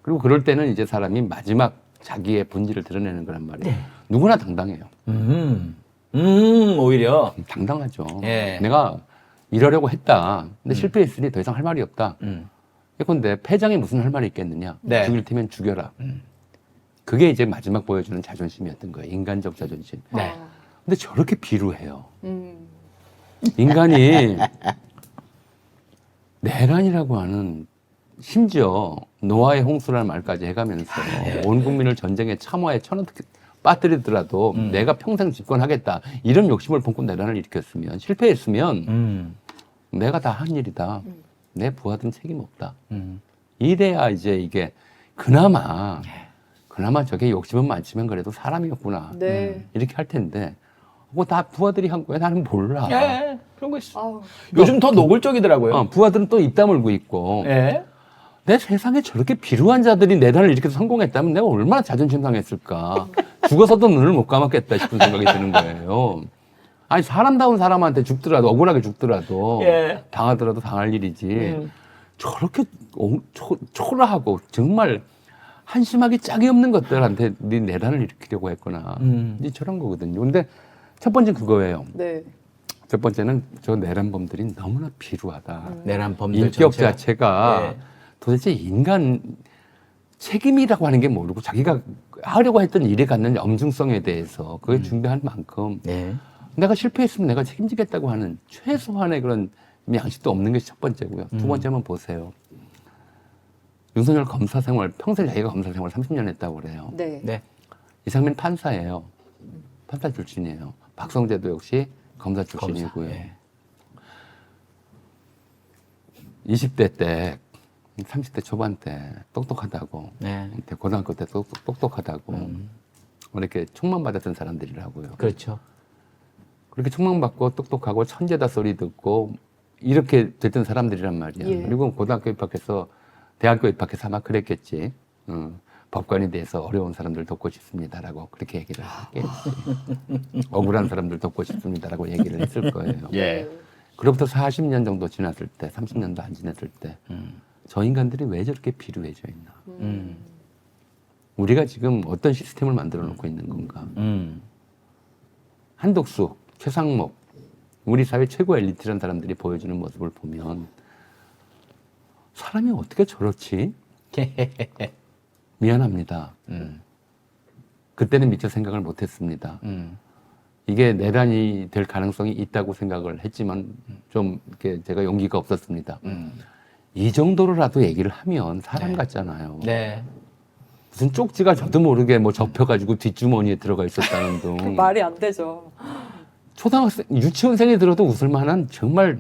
그리고 그럴 때는 이제 사람이 마지막 자기의 본질을 드러내는 거란 말이에요. 누구나 당당해요. 오히려. 당당하죠. 예. 내가 이러려고 했다. 근데 실패했으니 더 이상 할 말이 없다. 예컨대 패장이 무슨 할 말이 있겠느냐. 네. 죽일 테면 죽여라. 그게 이제 마지막 보여주는 자존심이었던 거예요. 인간적 자존심. 네. 근데 저렇게 비루해요. 인간이 내란이라고 하는 심지어 노아의 홍수라는 말까지 해가면서 온 국민을 전쟁의 참화에 빠뜨리더라도 내가 평생 집권하겠다 이런 욕심을 품고 내란을 일으켰으면 실패했으면 내가 다 한 일이다. 내 부하들은 책임 없다. 이래야 이제 이게 그나마 저게 욕심은 많지만 그래도 사람이었구나. 네. 이렇게 할 텐데 그거 다 부하들이 한 거야. 나는 몰라. 예, 그런 거 있어. 아우. 요즘 더 노골적이더라고요. 부하들은 또 입 다물고 있고 예. 내 세상에 저렇게 비루한 자들이 내란을 이렇게 성공했다면 내가 얼마나 자존심 상했을까. 죽어서도 눈을 못 감았겠다 싶은 생각이 드는 거예요. 아니 사람다운 사람한테 죽더라도 억울하게 죽더라도 예. 당하더라도 당할 일이지. 저렇게 초라하고 정말 한심하게 짝이 없는 것들한테 네 내란을 일으키려고 했구나. 이제 저런 거거든요. 근데 첫 번째 그거예요. 네. 첫 번째는 저 내란범들이 너무나 비루하다. 내란 범죄 인격 전체가. 자체가 네. 도대체 인간 책임이라고 하는 게 모르고 자기가 하려고 했던 일에 갖는 엄중성에 대해서 그게 준비할 만큼 네. 내가 실패했으면 내가 책임지겠다고 하는 최소한의 그런 양식도 없는 게 첫 번째고요. 두 번째는 보세요. 윤석열 검사 생활, 평생 자기가 검사 생활 30년 했다고 그래요. 네. 네. 이상민 판사예요. 판사 출신이에요. 박성재도 역시 검사 출신이고요. 네. 20대 때, 30대 초반 때 똑똑하다고, 네. 고등학교 때 똑똑하다고 이렇게 총만 받았던 사람들이라고요. 그렇죠. 그렇게 총망받고 똑똑하고 천재다 소리 듣고 이렇게 됐던 사람들이란 말이야. 예. 그리고 고등학교 입학해서 대학교 입학해서 아마 그랬겠지. 법관에 대해서 어려운 사람들 돕고 싶습니다라고 그렇게 얘기를 했겠지. 억울한 사람들 돕고 싶습니다라고 얘기를 했을 거예요. 예. 그로부터 40년 정도 지났을 때, 30년도 안 지났을 때, 저 인간들이 왜 저렇게 비루해져 있나? 우리가 지금 어떤 시스템을 만들어 놓고 있는 건가? 한독수, 최상목, 우리 사회 최고 엘리트란 사람들이 보여주는 모습을 보면 사람이 어떻게 저렇지? 미안합니다. 그때는 미처 생각을 못했습니다. 이게 내란이 될 가능성이 있다고 생각을 했지만 좀 이렇게 제가 용기가 없었습니다. 이 정도로라도 얘기를 하면 사람 네. 같잖아요. 네. 무슨 쪽지가 저도 모르게 뭐 접혀가지고 뒷주머니에 들어가 있었다는 둥. 말이 안 되죠. 초등학생, 유치원생이 들어도 웃을 만한 정말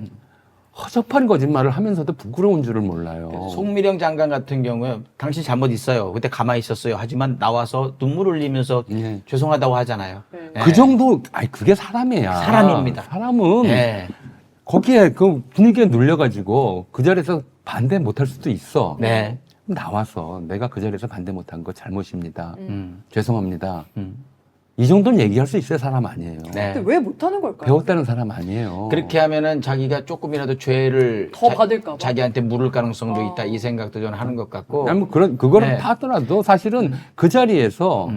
허접한 거짓말을 하면서도 부끄러운 줄을 몰라요. 송미령 장관 같은 경우에 당신 잘못 있어요. 그때 가만히 있었어요. 하지만 나와서 눈물 흘리면서 예. 죄송하다고 하잖아요. 네. 예. 그 정도, 아니, 그게 사람이야. 사람입니다. 사람은 예. 거기에 그 분위기에 눌려가지고 그 자리에서 반대 못할 수도 있어. 네. 나와서 내가 그 자리에서 반대 못한 거 잘못입니다. 죄송합니다. 이 정도는 얘기할 수 있어야 사람 아니에요. 네. 근데 왜 못하는 걸까요? 배웠다는 사람 아니에요. 그렇게 하면은 자기가 조금이라도 죄를 더 받을까 봐. 자기한테 물을 가능성도 있다 이 생각도 저는 하는 것 같고. 아니, 뭐 그거를 네. 하더라도 사실은 그 자리에서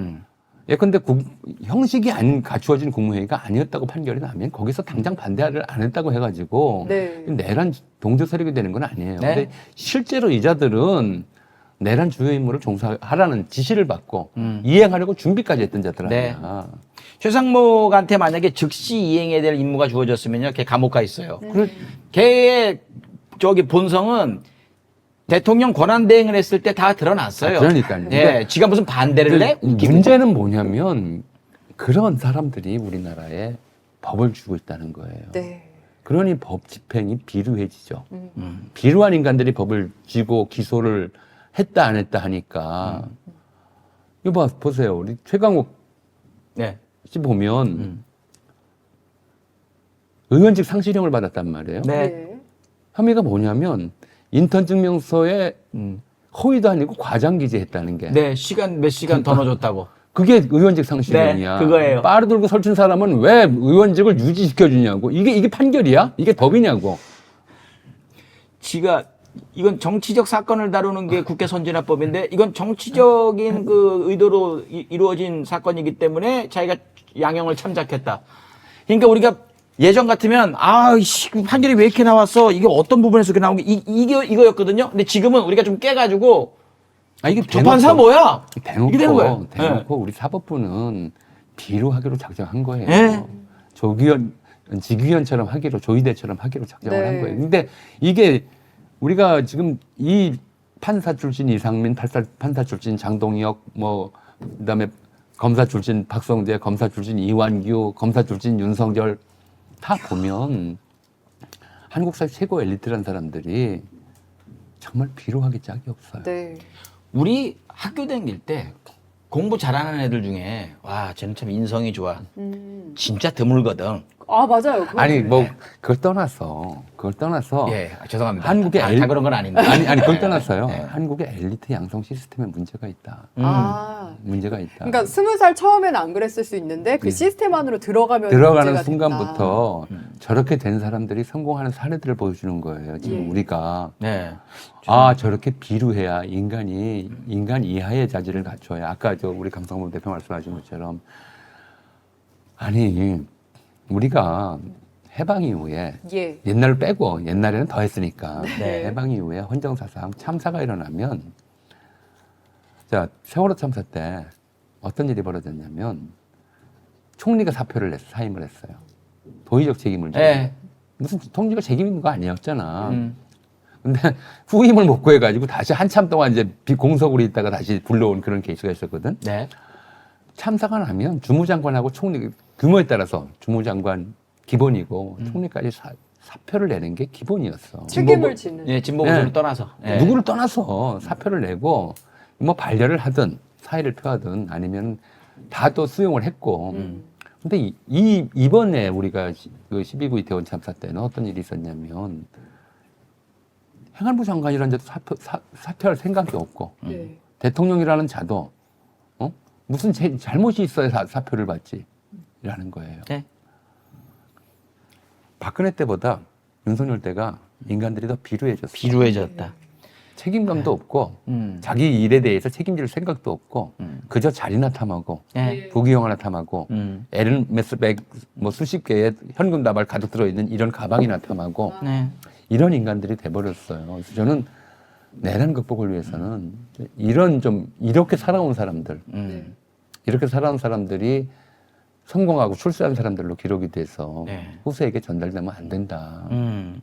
예컨대 형식이 안 갖추어진 국무회의가 아니었다고 판결이 나면 거기서 당장 반대를 안 했다고 해가지고 네. 내란 동조 세력이 되는 건 아니에요. 네. 근데 실제로 이자들은 내란 주요 임무를 종사하라는 지시를 받고 이행하려고 준비까지 했던 자들 네. 아니야. 최상목한테 만약에 즉시 이행해야 될 임무가 주어졌으면요, 걔 감옥 가 있어요. 걔의 저기 본성은 대통령 권한 대행을 했을 때 다 드러났어요. 그러니까요. 예, 지가 무슨 반대를 해? 웃기고. 문제는 뭐냐면 그런 사람들이 우리나라에 법을 주고 있다는 거예요. 네. 그러니 법 집행이 비루해지죠. 비루한 인간들이 법을 쥐고 기소를 했다 안 했다 하니까 이거 보세요. 우리 최강욱 네. 씨 보면 의원직 상실형을 받았단 말이에요. 네. 네. 혐의가 뭐냐면 인턴 증명서에 허위도 아니고 과장 기재했다는 게 네, 시간 몇 시간 더 넣어줬다고. 그게 의원직 상실형이야. 네, 그거예요. 빠르 들고 설친 사람은 왜 의원직을 유지시켜 주냐고. 이게 판결이야? 이게 법이냐고. 지가 이건 정치적 사건을 다루는 게 국회 선진화법인데 이건 정치적인 그 의도로 이루어진 사건이기 때문에 자기가 양형을 참작했다. 그러니까 우리가 예전 같으면 아이씨 판결이 왜 이렇게 나왔어? 이게 어떤 부분에서 이렇게 나온 게 이거였거든요. 근데 지금은 우리가 좀 깨가지고 이게 저 판사 뭐야? 대놓고, 이게 되는 거예요. 대놓고 우리 사법부는 비루하기로 작정한 거예요. 네. 조기현, 지기현처럼 하기로, 조희대처럼 하기로 작정을 네. 한 거예요. 근데 이게 우리가 지금 이 판사 출신 이상민, 판사 출신 장동혁, 그다음에 검사 출신 박성재, 검사 출신 이완규, 검사 출신 윤석열 다 보면 한국 사회 최고 엘리트란 사람들이 정말 비루하기 짝이 없어요. 네. 우리 학교 다닐 때 공부 잘하는 애들 중에 와 쟤는 참 인성이 좋아. 진짜 드물거든. 아, 맞아요. 그건 아니 그래요. 뭐 그걸 떠나서 예, 죄송합니다. 한국의 다 그런 건 아닌데. 아니 그걸 떠나서요. 네. 한국의 엘리트 양성 시스템에 문제가 있다. 아. 문제가 있다. 그러니까 20살 처음에는 안 그랬을 수 있는데 그 시스템 안으로 들어가면 들어가는 문제가 순간부터 저렇게 된 사람들이 성공하는 사례들을 보여주는 거예요. 지금 예. 우리가 네. 아 저렇게 비루해야 인간 이하의 자질을 갖춰야 아까 우리 강성범 대표 말씀하신 것처럼 아니 우리가 해방 이후에 예. 옛날을 빼고 옛날에는 더 했으니까 네. 해방 이후에 헌정사상 참사가 일어나면 자 세월호 참사 때 어떤 일이 벌어졌냐면 총리가 사임을 했어요. 도의적 책임을 지고 네. 무슨 총리가 책임 있는 거 아니었잖아. 근데 후임을 못 구해가지고 다시 한참 동안 이제 비공석으로 있다가 다시 불러온 그런 케이스가 있었거든. 네. 참사가 나면 주무장관하고 총리 규모에 따라서 주무장관 기본이고 총리까지 사표를 내는 게 기본이었어. 책임을 지는. 예, 진보 보수를 네. 떠나서. 예. 누구를 떠나서 사표를 내고 뭐 반려를 하든 사의를 표하든 아니면 다 또 수용을 했고. 근데 이번에 우리가 그 12구 이태원 참사 때는 어떤 일이 있었냐면 행안부 장관이라는 자도 사퇴할 생각이 없고 네. 대통령이라는 자도 무슨 잘못이 있어야 사표를 받지라는 거예요. 네. 박근혜 때보다 윤석열 때가 인간들이 더 비루해졌어. 비루해졌다. 책임감도 없고 음. 자기 일에 대해서 책임질 생각도 없고 그저 자리나 탐하고 예. 부귀영 하나 탐하고 음. 에르메스백 뭐 수십 개의 현금 다발 가득 들어있는 이런 가방이나 탐하고 네. 이런 인간들이 돼버렸어요. 그래서 저는 내란 극복을 위해서는 이렇게 살아온 사람들, 음. 이렇게 살아온 사람들이 성공하고 출세한 사람들로 기록이 돼서 네. 후세에게 전달되면 안 된다. 음.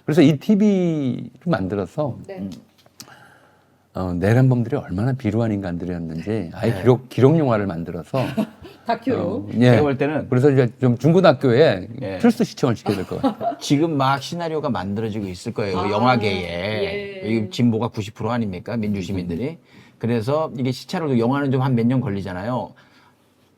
그래서 이 TV를 만들어서 네. 내란범들이 얼마나 비루한 인간들이었는지 아예 네. 기록 영화를 만들어서 다큐로. 제가 볼 때는 그래서 이제 좀 중고등학교에 예. 필수 시청을 시켜야 될 것 같아요. 지금 막 시나리오가 만들어지고 있을 거예요. 아, 영화계에. 예. 이 진보가 90% 아닙니까? 민주시민들이. 그래서 이게 시차로 영화는 좀 한 몇 년 걸리잖아요.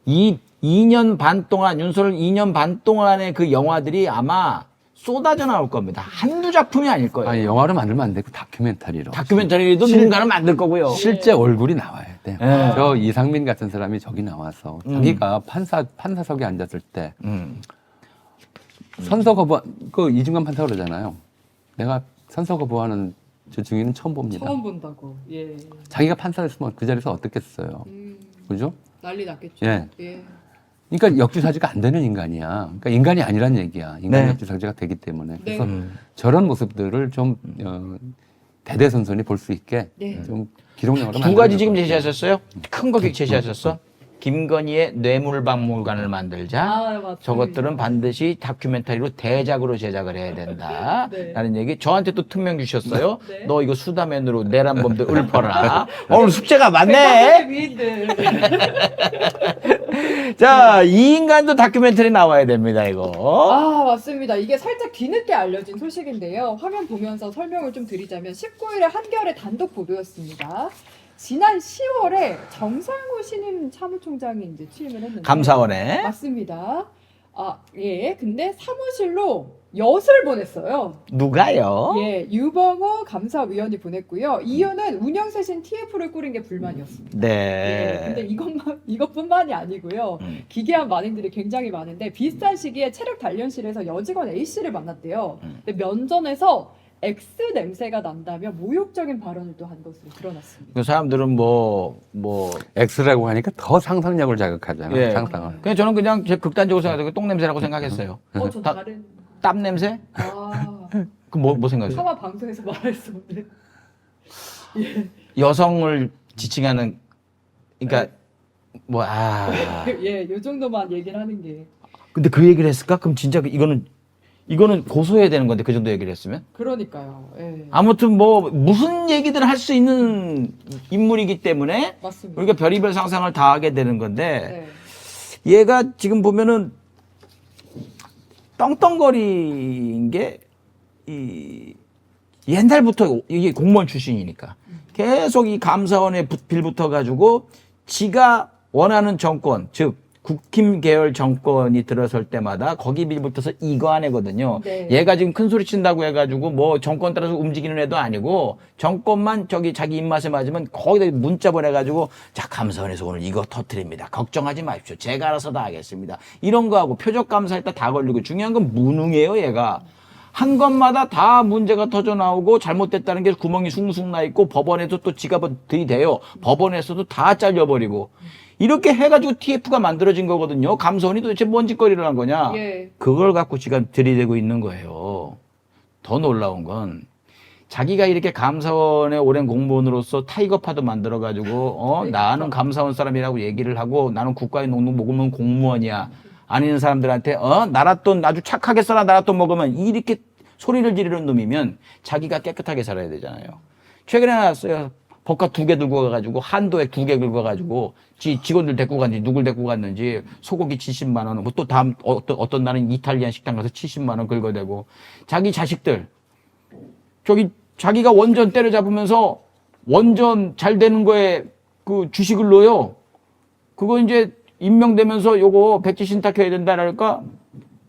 2년 반 동안, 윤석열 2년 반 동안의 그 영화들이 아마 쏟아져 나올 겁니다. 한두 작품이 아닐 거예요. 아니 영화로 만들면 안 되고 다큐멘터리로. 다큐멘터리도 누군가는 만들 거고요. 실제 얼굴이 나와야 돼. 예. 저 이상민 같은 사람이 저기 나와서 자기가 판사석에 앉았을 때 선서 거부 그 이중간 판사 그러잖아요. 내가 선서 거부하는 저 증인은 처음 봅니다. 처음 본다고. 예. 자기가 판사였으면 그 자리에서 어떻겠어요. 그죠? 난리 났겠죠. 예. 예. 그러니까 역지사지가 안 되는 인간이야. 그러니까 인간이 아니란 얘기야. 인간 네. 역지사지가 되기 때문에. 그래서 네. 저런 모습들을 좀 대대손손이 볼 수 있게 네. 좀 기록용으로 두 가지 지금 제시하셨어요? 큰 거 제시하셨어? 김건희의 뇌물박물관을 만들자. 아, 맞습니다. 저것들은 반드시 다큐멘터리로 대작으로 제작을 해야 된다. 네. 라는 얘기. 저한테 또 특명 주셨어요. 네. 너 이거 수다맨으로 내란범들 읊어라. 오늘 숙제가 많네. 위인들. 자, 이 인간도 다큐멘터리 나와야 됩니다, 이거. 아, 맞습니다. 이게 살짝 뒤늦게 알려진 소식인데요. 화면 보면서 설명을 좀 드리자면 19일에 한겨레 단독 보도였습니다. 지난 10월에 정상호 신임 사무총장이 이제 취임을 했는데 감사원에. 맞습니다. 아, 예. 근데 사무실로 엿을 보냈어요. 누가요? 예, 유병호 감사위원이 보냈고요. 이유는 운영쇄신 TF를 꾸린 게 불만이었습니다. 예, 근데 네. 이것뿐만이 아니고요. 기괴한 만행들이 굉장히 많은데 비슷한 시기에 체력 단련실에서 여직원 A 씨를 만났대요. 근데 면전에서 X 냄새가 난다며 모욕적인 발언을 또 한 것으로 드러났습니다. 그 사람들은 X라고 하니까 더 상상력을 자극하잖아. 예. 상상을. 그냥 저는 그냥 제 극단적으로 생각해서 똥냄새라고 생각했어요. 저 다- 다른 땀 냄새? 아 그 뭐 생각하세요? 차마 방송에서 말할 수 없는 여성을 지칭하는, 그러니까, 예, 요 정도만 얘기를 하는 게 근데 그 얘기를 했을까? 그럼 진짜 이거는 고소해야 되는 건데, 그 정도 얘기를 했으면? 그러니까요. 예, 아무튼 무슨 얘기든 할 수 있는 인물이기 때문에 맞습니다. 우리가 별의별 상상을 다 하게 되는 건데, 네. 얘가 지금 보면은 떵떵거린 게, 옛날부터 이게 공무원 출신이니까 계속 이 감사원에 빌붙어가지고 지가 원하는 정권, 즉 국힘 계열 정권이 들어설 때마다 거기 밀붙어서 이거 안 애거든요. 네. 얘가 지금 큰 소리 친다고 해가지고 뭐 정권 따라서 움직이는 애도 아니고 정권만 저기 자기 입맛에 맞으면 거기다 문자 보내가지고 자 감사원에서 오늘 이거 터뜨립니다. 걱정하지 마십시오. 제가 알아서 다 하겠습니다. 이런 거 하고 표적 감사했다 다 걸리고 중요한 건 무능해요 얘가. 한 것마다 다 문제가 터져 나오고 잘못됐다는 게 구멍이 숭숭 나 있고 법원에서 또 지가 들이대요. 법원에서도 다 잘려버리고. 이렇게 해가지고 TF가 만들어진 거거든요. 감사원이 도대체 뭔 짓거리를 한 거냐. 예. 그걸 갖고 지금 들이대고 있는 거예요. 더 놀라운 건 자기가 이렇게 감사원의 오랜 공무원으로서 타이거파도 만들어가지고 나는 감사원 사람이라고 얘기를 하고 나는 국가의 농농 먹으면 공무원이야. 아닌 사람들한테 나랏돈 아주 착하게 써라 나랏돈 먹으면 이렇게 소리를 지르는 놈이면 자기가 깨끗하게 살아야 되잖아요. 최근에 나왔어요. 법카 2개 들고 가가지고 한도액 2개 들고 가가지고 직원들 데리고 갔는지 누굴 데리고 갔는지 소고기 70만 원, 또 다음 어떤 날은 이탈리안 식당 가서 70만 원 긁어대고 자기 자식들 저기 자기가 원전 때려잡으면서 원전 잘 되는 거에 그 주식을 넣어요. 그거 이제 임명되면서 요거 백지 신탁해야 된다랄까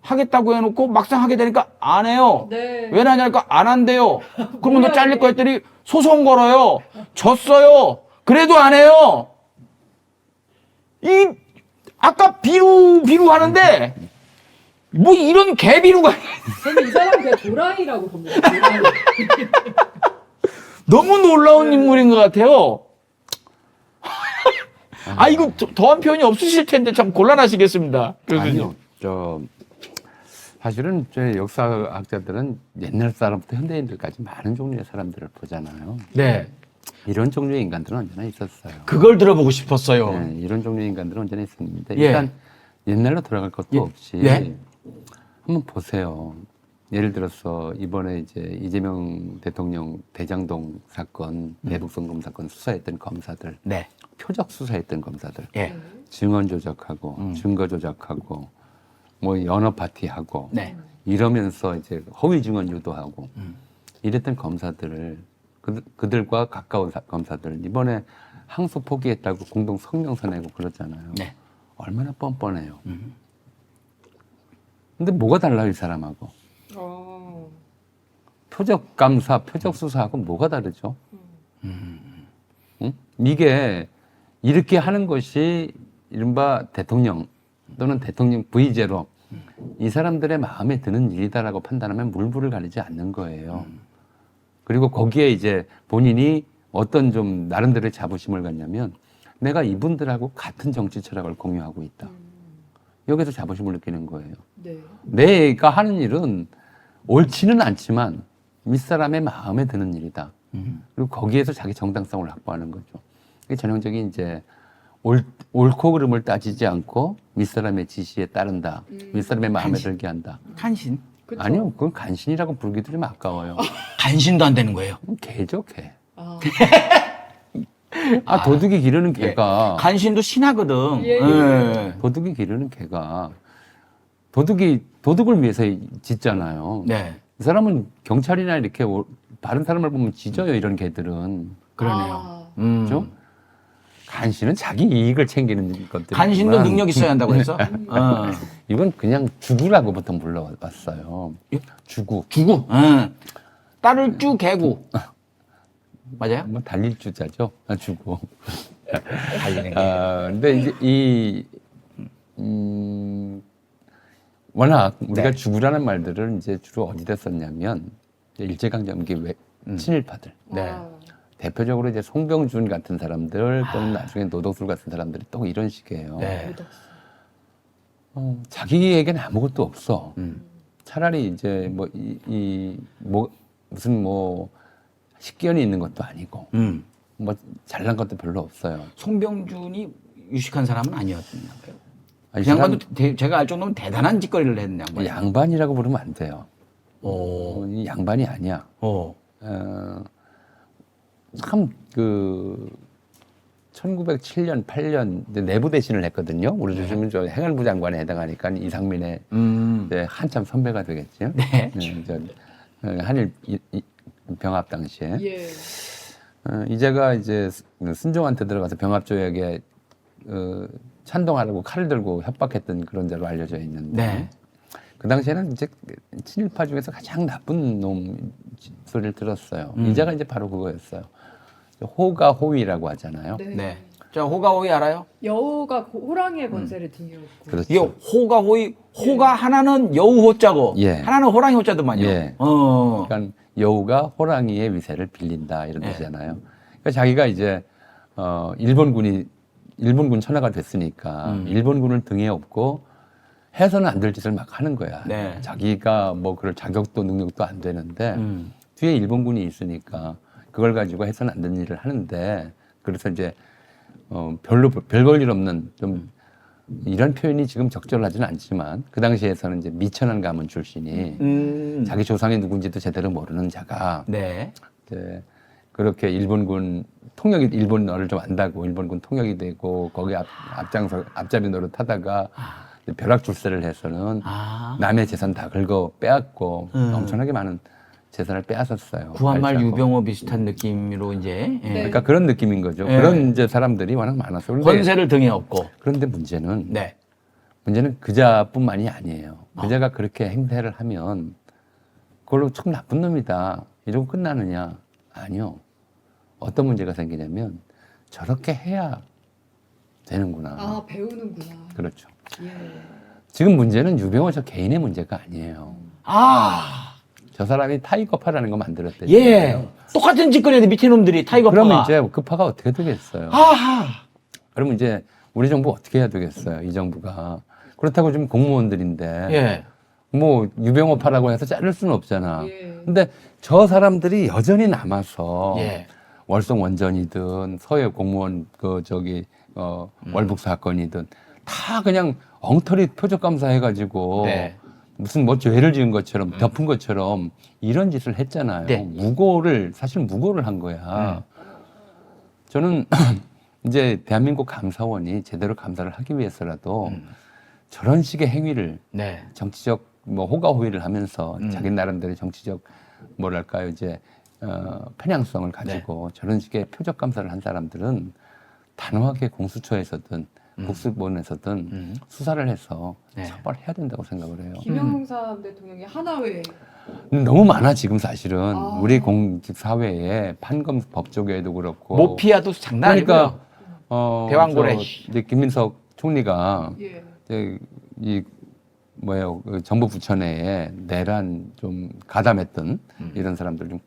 하겠다고 해놓고 막상 하게 되니까 안 해요. 네. 왜 나냐니까 안 한대요. 그러면 너 잘릴 거 했더니 소송 걸어요. 졌어요. 그래도 안 해요. 아까 비루 하는데 뭐 이런 개비루가 저는 이 사람 그냥 도라이라고 봅니다. 도라이. 너무 놀라운 인물인 것 같아요. 이거 더한 표현이 없으실 텐데 참 곤란하시겠습니다. 아니요. 사실은 저희 역사학자들은 옛날 사람부터 현대인들까지 많은 종류의 사람들을 보잖아요. 네. 이런 종류의 인간들은 언제나 있었어요. 그걸 들어보고 싶었어요. 네, 이런 종류의 인간들은 언제나 있었는데 예. 일단 옛날로 돌아갈 것도 예. 없이 네. 한번 보세요. 예를 들어서 이번에 이제 이재명 대통령 대장동 사건, 대북송금 사건 수사했던 검사들, 네. 표적 수사했던 검사들, 예. 증언 조작하고 증거 조작하고 뭐 연어 파티하고 네. 이러면서 이제 허위 증언 유도하고 이랬던 검사들을 그들과 가까운 검사들 이번에 항소 포기했다고 공동 성명서 내고 그러잖아요. 네. 얼마나 뻔뻔해요. 근데 뭐가 달라요 이 사람하고? 표적 감사, 표적 수사하고 뭐가 다르죠? 응? 이게 이렇게 하는 것이 이른바 대통령 또는 대통령 V제로 이 사람들의 마음에 드는 일이다라고 판단하면 물불을 가리지 않는 거예요. 그리고 거기에 이제 본인이 어떤 좀 나름대로의 자부심을 갖냐면 내가 이분들하고 같은 정치 철학을 공유하고 있다. 여기서 자부심을 느끼는 거예요. 네. 내가 하는 일은 옳지는 않지만 윗사람의 마음에 드는 일이다. 그리고 거기에서 자기 정당성을 확보하는 거죠. 이게 전형적인 이제 옳고 그름을 따지지 않고 윗사람의 지시에 따른다. 윗사람의 마음에 간신. 들게 한다. 간신? 그쵸? 아니요, 그건 간신이라고 부르기도 좀 아까워요. 간신도 안 되는 거예요. 개죠, 개. 아, 도둑이 기르는 개가 간신도 신하거든. 예, 예. 예. 도둑이 기르는 개가 도둑을 위해서 짖잖아요. 네. 이 사람은 경찰이나 이렇게 다른 사람을 보면 짖어요, 이런 개들은. 그러네요. 그렇죠? 간신은 자기 이익을 챙기는 것들. 간신도 능력 있어야 한다고 그랬어? 이건 그냥 주구라고 보통 불러왔어요. 예? 주구. 주구. 응. 딸을 쭈 개구. 맞아요? 뭐 달릴 주자죠. 주구. 달리는 게. 근데 이제 워낙 우리가 네. 주구라는 말들을 이제 주로 어디다 썼냐면 일제강점기 친일파들. 네. 대표적으로 이제 송병준 같은 사람들 또는 나중에 노덕술 같은 사람들이 또 이런 식이에요. 네. 자기에게는 아무것도 없어. 차라리 이제 무슨 식견이 있는 것도 아니고 뭐 잘난 것도 별로 없어요. 송병준이 유식한 사람은 아니었나 봐요. 아니, 그 양반도 제가 알 정도면 대단한 짓거리를 했는 양반. 양반이라고 부르면 안 돼요. 오. 이 양반이 아니야. 참 1907년, 8년 내부 대신을 했거든요. 우리 요즘은 저 행안부 장관에 해당하니까 이상민의 이제 한참 선배가 되겠죠. 네. 한일 병합 당시에 예. 이제가 이제 순종한테 들어가서 병합 조약에 찬동하라고 칼을 들고 협박했던 그런 자로 알려져 있는데 네. 그 당시에는 이제 친일파 중에서 가장 나쁜 놈 소리를 들었어요. 이자가 이제 바로 그거였어요. 호가 호위라고 하잖아요. 네. 자, 호가호위 알아요? 여우가 호랑이의 권세를 등에 업고. 그렇죠. 이게 호가호위, 호가 하나는 여우 호자고, 예. 하나는 호랑이 호자더만요. 예. 어. 그러니까 여우가 호랑이의 위세를 빌린다 이런 예. 뜻이잖아요. 그러니까 자기가 이제 일본군 천하가 됐으니까 일본군을 등에 업고 해서는 안 될 짓을 막 하는 거야. 네. 자기가 뭐 그럴 자격도 능력도 안 되는데 뒤에 일본군이 있으니까 그걸 가지고 해서는 안 되는 일을 하는데 그래서 이제 별로 별걸 일 없는 좀 이런 표현이 지금 적절하지는 않지만 그 당시에서는 이제 미천한 가문 출신이 자기 조상이 누군지도 제대로 모르는 자가 네. 이제 그렇게 일본군 통역이 일본어를 좀 안다고 일본군 통역이 되고 거기 앞잡이 노릇하다가 벼락출세를 해서는 아. 남의 재산 다 긁어 빼앗고 엄청나게 많은 재산을 빼앗았어요. 구한말 발자국. 유병호 비슷한 느낌으로 이제 예. 그러니까 그런 느낌인 거죠. 네. 그런 이제 사람들이 워낙 많았어요. 권세를 등에 업고. 그런데 문제는 네. 그자뿐만이 아니에요. 그자가 그렇게 행세를 하면 그걸로 참 나쁜 놈이다 이러고 끝나느냐? 아니요. 어떤 문제가 생기냐면 저렇게 해야 되는구나. 아, 배우는구나. 그렇죠. 예. 지금 문제는 유병호 저 개인의 문제가 아니에요. 아. 저 사람이 타이거파라는 거 만들었대요. 예. 똑같은 짓거리인데 밑에 놈들이 타이거파가. 그러면 이제 그 파가 어떻게 되겠어요? 아하. 그러면 이제 우리 정부 어떻게 해야 되겠어요? 이 정부가. 그렇다고 지금 공무원들인데 예. 뭐 유병호파라고 해서 자를 수는 없잖아. 예. 근데 저 사람들이 여전히 남아서 예. 월성 원전이든 서해 공무원 월북 사건이든 다 그냥 엉터리 표적 감사해가지고 네. 무슨 뭐 죄를 지은 것처럼 덮은 것처럼 이런 짓을 했잖아요. 네. 사실 무고를 한 거야. 저는 이제 대한민국 감사원이 제대로 감사를 하기 위해서라도 저런 식의 행위를 네. 정치적 뭐 호가호위를 하면서 자기 나름대로 정치적 뭐랄까요 이제 편향성을 가지고 저런 식의 표적 감사를 한 사람들은 단호하게 공수처에서든 국수본에서든 수사를 해서 네. 처벌해야 된다고 생각을 해요. 김영삼 대통령이 하나회. 너무 많아 지금 사실은 아. 우리 공직 사회에 판검 법조계에도 그렇고 모피아도 장난 그러니까 아니고요. 대왕고래. 이제 김민석 총리가 예. 이제 그 정부 부처내에 내란 좀 가담했던 이런 사람들 좀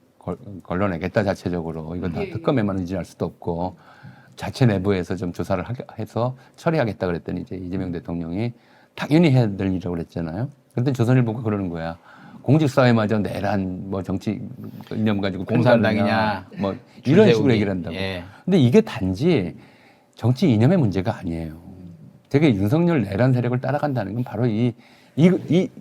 걸러내겠다 자체적으로 이거 다 예. 특검에만 의지할 수도 없고 자체 내부에서 좀 조사를 해서 처리하겠다 그랬더니 이제 이재명 대통령이 당연히 해야 될 일이라고 그랬잖아요. 그때 조선일보가 그러는 거야. 공직사회마저 내란 뭐 정치 이념 가지고 공산당이냐, 뭐 이런 식으로 줄세우기. 얘기를 한다고. 예. 근데 이게 단지 정치 이념의 문제가 아니에요. 되게 윤석열 내란 세력을 따라간다는 건 바로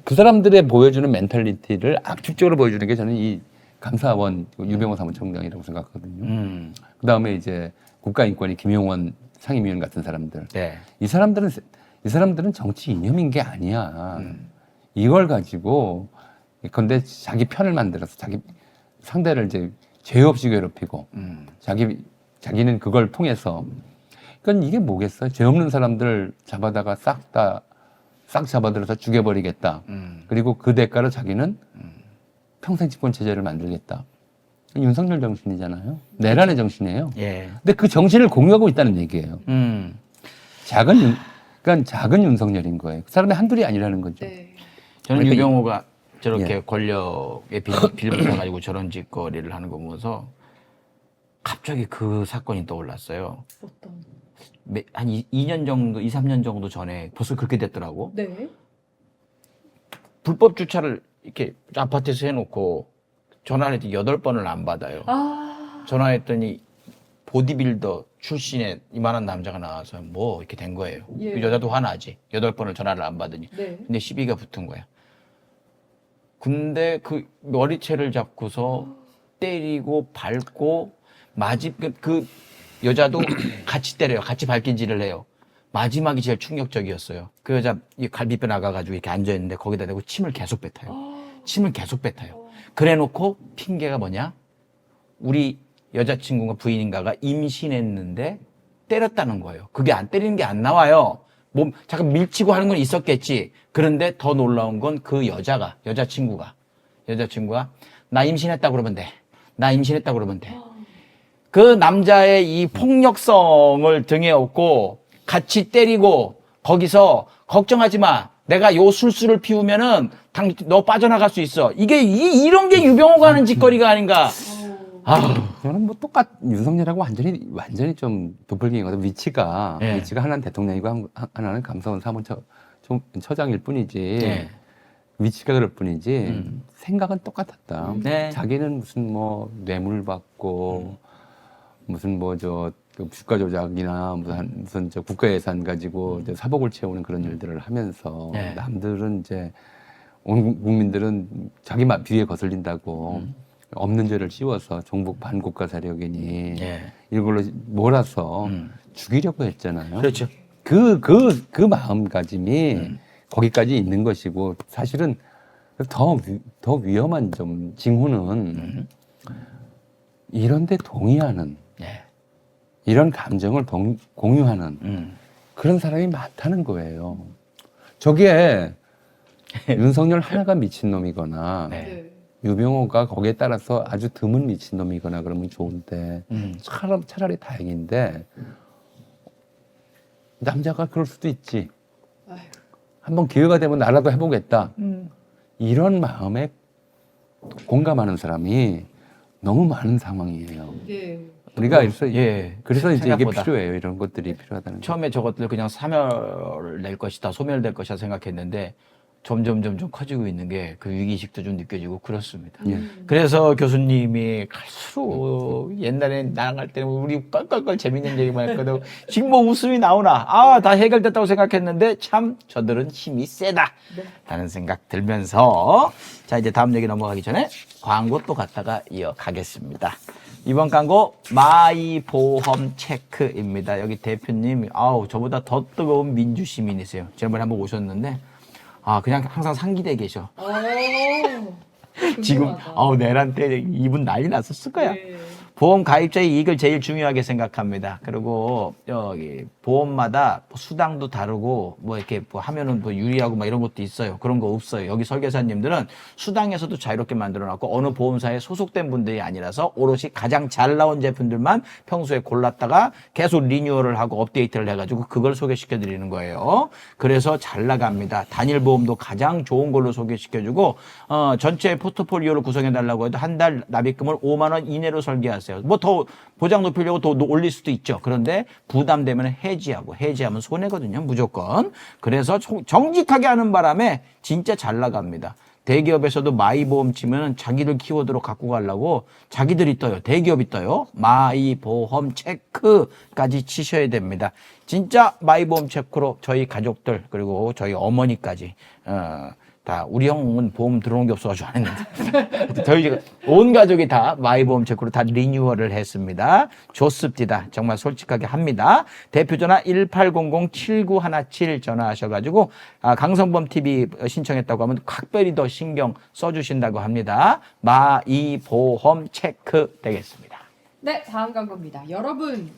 그 사람들의 보여주는 멘탈리티를 압축적으로 보여주는 게 저는 이 감사원 유병호 사무총장이라고 생각하거든요. 그 다음에 이제 국가인권위 김용원 상임위원 같은 사람들. 네. 이 사람들은 정치 이념인 게 아니야. 이걸 가지고 근데 자기 편을 만들어서 자기 상대를 이제 죄 없이 괴롭히고 자기는 그걸 통해서 그러니까 이게 뭐겠어요? 죄 없는 사람들 잡아다가 싹 잡아들여서 죽여버리겠다. 그리고 그 대가로 자기는 평생 집권 체제를 만들겠다. 윤석열 정신이잖아요. 내란의 정신이에요. 예. 근데 그 정신을 공유하고 있다는 얘기예요. 그러니까 작은 윤석열인 거예요. 그 사람이 한둘이 아니라는 거죠. 네. 저는 그러니까 유병호가 저렇게 예. 권력에 빌붙어가지고 저런 짓거리를 하는 거 보면서 갑자기 그 사건이 떠올랐어요. 어떤? 한 2년 정도, 2, 3년 정도 전에 벌써 그렇게 됐더라고. 네. 불법 주차를 이렇게 아파트에서 해놓고 전화를 했더니 8번을 안 받아요. 아. 전화했더니 보디빌더 출신의 이만한 남자가 나와서 뭐 이렇게 된 거예요. 예. 그 여자도 화나지. 8번을 전화를 안 받으니. 네. 근데 시비가 붙은 거야. 근데 그 머리채를 잡고서 때리고 밟고 그 여자도 같이 때려요. 같이 발길질을 해요. 마지막이 제일 충격적이었어요. 그 여자 이 갈비뼈 나가가지고 이렇게 앉아있는데 거기다 대고 침을 계속 뱉어요. 침을 계속 뱉어요. 그래 놓고 핑계가 뭐냐? 우리 여자친구가 부인인가가 임신했는데 때렸다는 거예요. 그게 안 때리는 게 안 나와요. 몸 잠깐 밀치고 하는 건 있었겠지. 그런데 더 놀라운 건 그 여자친구가 나 임신했다 그러면 돼. 나 임신했다 그러면 돼. 그 남자의 이 폭력성을 등에 업고 같이 때리고 거기서 걱정하지 마. 내가 요 술수를 피우면은 너 빠져나갈 수 있어. 이게 이런 게 유병호가 하는 짓거리가 아닌가. 저는 뭐 윤석열하고 완전히 좀 도플갱이거든. 위치가 하나는 대통령이고 하나는 감사원 사무처장일 뿐이지. 네. 위치가 그럴 뿐이지 생각은 똑같았다. 네. 자기는 무슨 뭐 뇌물 받고 무슨 뭐 주가 조작이나 무슨 저 국가 예산 가지고 이제 사복을 채우는 그런 일들을 하면서 네. 남들은 이제 온 국민들은 자기 뒤에 거슬린다고 없는 죄를 씌워서 종북 반국가 세력이니 이걸로 몰아서 죽이려고 했잖아요. 그렇죠. 그 마음가짐이 거기까지 있는 것이고 사실은 더 위험한 좀 징후는 이런데 동의하는 이런 감정을 공유하는 그런 사람이 많다는 거예요. 저게 윤석열 하나가 미친놈이거나 유병호가 거기에 따라서 아주 드문 미친놈이거나 그러면 좋은데 차라리 다행인데 남자가 그럴 수도 있지. 한번 기회가 되면 나라도 해보겠다. 이런 마음에 공감하는 사람이 너무 많은 상황이에요. 우리가 그래서 이제 이게 필요해요. 이런 것들이 필요하다는 처음에 저것들 그냥 사멸될 것이다, 소멸될 것이다 생각했는데 점점 커지고 있는 게 그 위기의식도 좀 느껴지고 그렇습니다. 그래서 교수님이 갈수록 옛날에 나랑 할 때는 우리 껄껄껄 재밌는 얘기만 했거든. 지금 뭐 웃음이 나오나. 다 해결됐다고 생각했는데 참 저들은 힘이 세다. 라는 생각 들면서 자 이제 다음 얘기 넘어가기 전에 광고 또 갔다가 이어가겠습니다. 이번 광고 마이보험 체크입니다. 여기 대표님 저보다 더 뜨거운 민주시민이세요. 지난번에 한번 오셨는데 그냥 항상 상기돼 계셔. 지금 내한테 이분 난리 났었을 거야. 보험 가입자의 이익을 제일 중요하게 생각합니다. 그리고 여기 보험마다 수당도 다르고 뭐 이렇게 뭐 하면은 뭐 유리하고 막 이런 것도 있어요. 그런 거 없어요. 여기 설계사님들은 수당에서도 자유롭게 만들어놨고 어느 보험사에 소속된 분들이 아니라서 오롯이 가장 잘 나온 제품들만 평소에 골랐다가 계속 리뉴얼을 하고 업데이트를 해가지고 그걸 소개시켜 드리는 거예요. 그래서 잘 나갑니다. 단일 보험도 가장 좋은 걸로 소개시켜주고 전체 포트폴리오를 구성해 달라고 해도 한 달 납입금을 5만 원 이내로 설계하세요. 뭐 더 보장 높이려고 더 올릴 수도 있죠. 그런데 부담되면 해지하면 손해거든요. 무조건. 그래서 정직하게 하는 바람에 진짜 잘 나갑니다. 대기업에서도 마이보험 치면 자기들 키워드로 갖고 가려고 자기들이 떠요. 대기업이 떠요. 마이보험 체크까지 치셔야 됩니다. 진짜 마이보험 체크로 저희 가족들 그리고 저희 어머니까지 다 우리 형은 보험 들어온 게 없어가지고 안 했는데 저희 온 가족이 다 마이보험 체크로 다 리뉴얼을 했습니다. 좋습니다. 정말 솔직하게 합니다. 대표전화 1800-7917 전화하셔가지고 강성범TV 신청했다고 하면 각별히 더 신경 써주신다고 합니다. 마이보험 체크 되겠습니다. 네, 다음 광고입니다. 여러분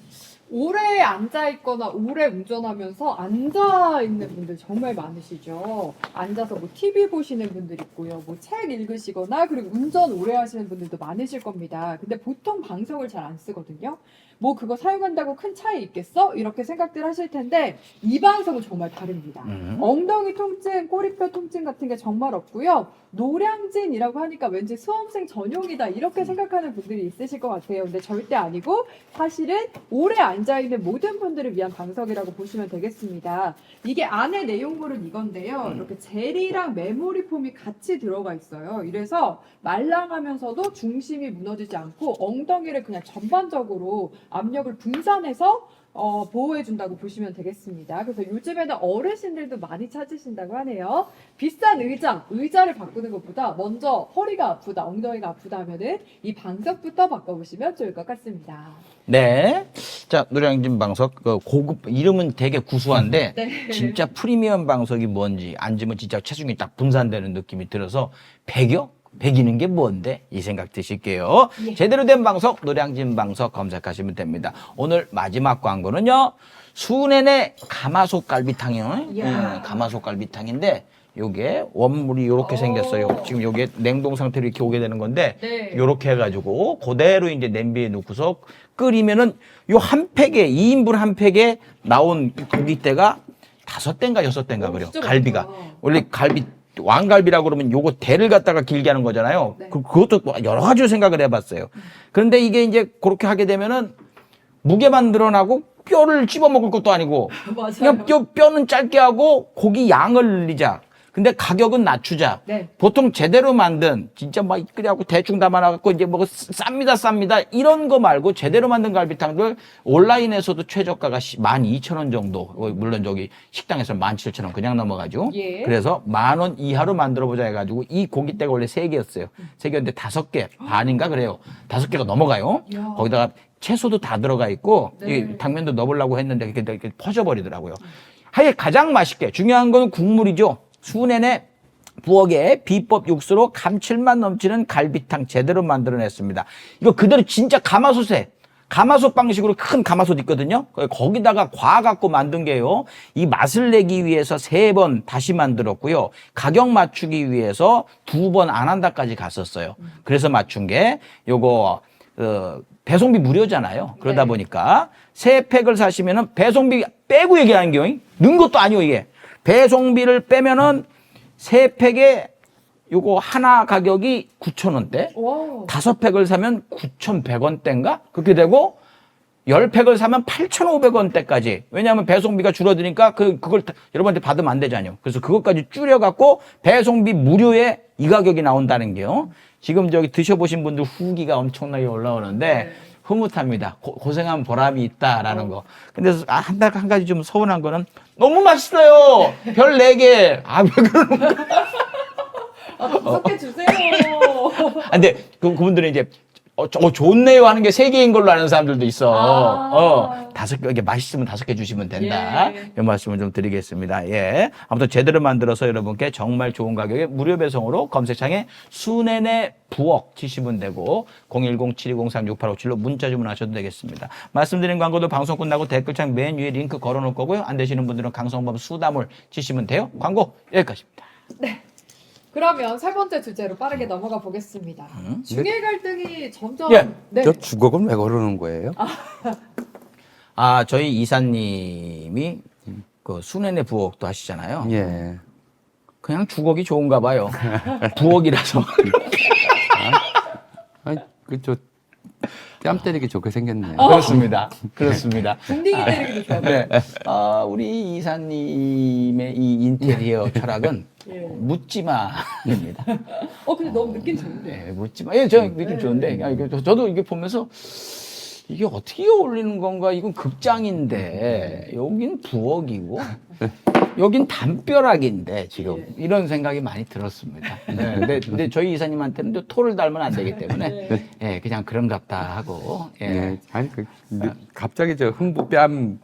오래 앉아있거나 오래 운전하면서 앉아있는 분들 정말 많으시죠. 앉아서 뭐 TV 보시는 분들 있고요. 뭐 책 읽으시거나 그리고 운전 오래 하시는 분들도 많으실 겁니다. 근데 보통 방석을 잘 안 쓰거든요. 뭐 그거 사용한다고 큰 차이 있겠어? 이렇게 생각들 하실 텐데 이 방석은 정말 다릅니다. 엉덩이 통증, 꼬리뼈 통증 같은 게 정말 없고요. 노량진이라고 하니까 왠지 수험생 전용이다 이렇게 생각하는 분들이 있으실 것 같아요. 근데 절대 아니고 사실은 오래 앉아있는 모든 분들을 위한 방석이라고 보시면 되겠습니다. 이게 안에 내용물은 이건데요. 이렇게 젤이랑 메모리 폼이 같이 들어가 있어요. 이래서 말랑하면서도 중심이 무너지지 않고 엉덩이를 그냥 전반적으로 압력을 분산해서 보호해준다고 보시면 되겠습니다. 그래서 요즘에는 어르신들도 많이 찾으신다고 하네요. 비싼 의자를 바꾸는 것보다 먼저 허리가 아프다, 엉덩이가 아프다 하면은 이 방석부터 바꿔보시면 좋을 것 같습니다. 네. 자, 노량진 방석, 고급, 이름은 되게 구수한데, 네. 진짜 프리미엄 방석이 뭔지, 앉으면 진짜 체중이 딱 분산되는 느낌이 들어서, 100여? 배기는 게 뭔데? 이 생각 드실게요. 제대로 된 방석, 노량진 방석 검색하시면 됩니다. 오늘 마지막 광고는요. 수내내 가마솥 갈비탕이요. 가마솥 갈비탕인데 요게 원물이 요렇게 생겼어요. 지금 요게 냉동 상태로 이렇게 오게 되는 건데 네. 요렇게 해가지고 그대로 이제 냄비에 넣고서 끓이면은 요 한 팩에 2인분 한 팩에 나온 고깃대가 5대인가 6대인가 그래요. 진짜 갈비가. 많다. 원래 갈비 왕갈비라고 그러면 요거 대를 갖다가 길게 하는 거잖아요. 네. 그것도 여러 가지로 생각을 해봤어요. 그런데 이게 이제 그렇게 하게 되면은 무게만 늘어나고 뼈를 씹어 먹을 것도 아니고 맞아요. 그냥 뼈는 짧게 하고 고기 양을 늘리자. 근데 가격은 낮추자. 네. 보통 제대로 만든 진짜 막 끓여갖고 대충 담아놔갖고 이제 뭐 쌉니다 이런 거 말고 제대로 만든 갈비탕들 온라인에서도 최저가가 12,000원 정도. 물론 저기 식당에서는 17,000원 그냥 넘어가죠. 예. 그래서 10,000원 이하로 만들어보자 해가지고 이 고깃대가 원래 3개였어요. 3개였는데 5개 반인가 그래요. 5개가 넘어가요. 이야. 거기다가 채소도 다 들어가 있고 네. 이 당면도 넣으려고 했는데 이렇게 퍼져버리더라고요. 하여 가장 맛있게 중요한 건 국물이죠. 수내내 부엌에 비법 육수로 감칠맛 넘치는 갈비탕 제대로 만들어냈습니다. 이거 그대로 진짜 가마솥에 가마솥 방식으로 큰 가마솥 있거든요. 거기다가 과갖고 만든 게요. 이 맛을 내기 위해서 3번 다시 만들었고요. 가격 맞추기 위해서 2번 안 한다까지 갔었어요. 그래서 맞춘 게 요거 배송비 무료잖아요. 그러다 네. 보니까 3팩을 사시면은 배송비 빼고 얘기하는 경우 넣은 것도 아니고 이게 배송비를 빼면은 3팩에 요거 하나 가격이 9,000원대. 와. 5팩을 사면 9,100원대인가? 그렇게 되고 10팩을 사면 8,500원대까지. 왜냐하면 배송비가 줄어드니까 그걸 여러분한테 받으면 안 되잖아요. 그래서 그것까지 줄여갖고 배송비 무료에 이 가격이 나온다는 게요. 지금 저기 드셔보신 분들 후기가 엄청나게 올라오는데 흐뭇합니다. 고생한 보람이 있다라는 거. 근데 한 가지 좀 서운한 거는 너무 맛있어요. 별 4개. 아, 왜 그러는 거야? 다섯 개 주세요. 근데 그분들은 이제 좋네요 하는 게 3개인 걸로 아는 사람들도 있어. 5개, 이게 맛있으면 5개 주시면 된다. 예. 이 말씀을 좀 드리겠습니다. 예. 아무튼 제대로 만들어서 여러분께 정말 좋은 가격에 무료 배송으로 검색창에 수내내 부엌 치시면 되고 010-7203-6857로 문자 주문하셔도 되겠습니다. 말씀드린 광고도 방송 끝나고 댓글창 맨 위에 링크 걸어놓을 거고요. 안 되시는 분들은 강성범 수다물 치시면 돼요. 광고 여기까지입니다. 그러면 3번째 주제로 빠르게 넘어가 보겠습니다. 중일 갈등이 점점 예. 네. 저 주걱은 왜 걸어놓은 거예요? 저희 이사님이 그 수내내 부엌도 하시잖아요. 예. 그냥 주걱이 좋은가 봐요. 부엌이라서. 그저 뺨 때리기 좋게 생겼네요. 그렇습니다. 그렇습니다. 딩딩이 때리기도 좋아요. 네. 우리 이사님의 이 인테리어 철학은 예. 묻지마입니다. 근데 너무 느낌 좋은데. 네, 묻지마. 예, 저 느낌 좋은데. 저도 이게 보면서 이게 어떻게 어울리는 건가? 이건 극장인데 여긴 부엌이고 여긴 담벼락인데 지금 이런 생각이 많이 들었습니다. 네, 근데 저희 이사님한테는 또 토를 달면 안 되기 때문에 예, 그냥 그런갑다 하고 예. 예. 아니 갑자기 저 흥부 뺨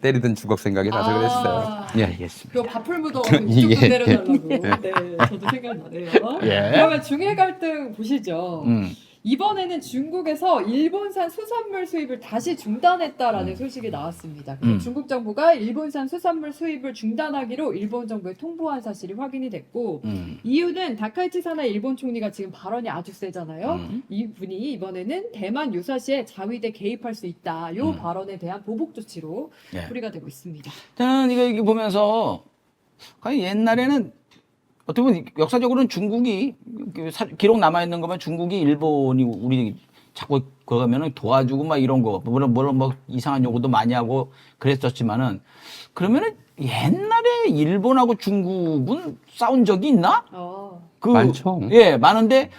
때리던 주걱 생각이 나서 그랬어요. 예, 알겠습니다. 그 밥풀 묻어가지고 이쪽 좀 내려달라고. 네, 저도 생각나네요. 예. 그러면 중일 갈등 보시죠. 음. 이번에는 중국에서 일본산 수산물 수입을 다시 중단했다라는 소식이 나왔습니다. 그래서 중국 정부가 일본산 수산물 수입을 중단하기로 일본 정부에 통보한 사실이 확인이 됐고 이유는 다카이치 사나 일본 총리가 지금 발언이 아주 세잖아요. 이분이 이번에는 대만 유사시에 자위대 개입할 수 있다. 요 발언에 대한 보복 조치로 예. 풀이가 되고 있습니다. 저는 이거 보면서 옛날에는 어떻게 보면 역사적으로는 중국이 기록 남아 있는 거면 중국이 일본이 우리 자꾸 그러면은 도와주고 막 이런 거 물론 뭐 이상한 요구도 많이 하고 그랬었지만은 그러면은 옛날에 일본하고 중국은 싸운 적이 있나? 많죠. 예, 많은데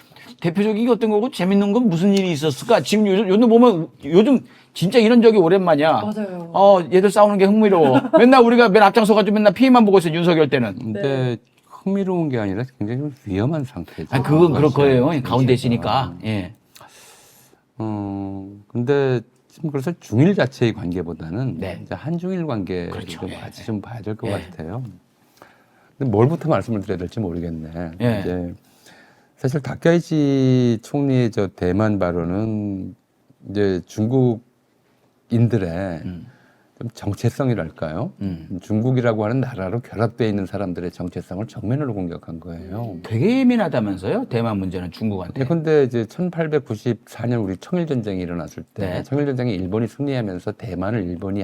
대표적인 게 어떤 거고 재밌는 건 무슨 일이 있었을까? 지금 요즘 보면 요즘 진짜 이런 적이 오랜만이야. 맞아요. 얘들 싸우는 게 흥미로워. 맨날 우리가 맨 앞장서 가지고 맨날 피해만 보고 있어 윤석열 때는. 근데 흥미로운 게 아니라 굉장히 좀 위험한 상태죠. 그건 그럴 거예요. 가운데 있으니까. 예. 근데 지금 그래서 중일 자체의 관계보다는 네. 이제 한중일 관계를 그렇죠. 좀 같이 좀 봐야 될 것 예. 같아요. 근데 뭘부터 말씀을 드려야 될지 모르겠네. 예. 이제 사실 다케이치 총리의 저 대만 발언은 이제 중국인들의 좀 정체성이랄까요? 중국이라고 하는 나라로 결합되어 있는 사람들의 정체성을 정면으로 공격한 거예요. 되게 예민하다면서요? 대만 문제는 중국한테. 근데 이제 1894년 우리 청일전쟁이 일어났을 때, 네. 청일전쟁에 일본이 승리하면서 대만을 일본이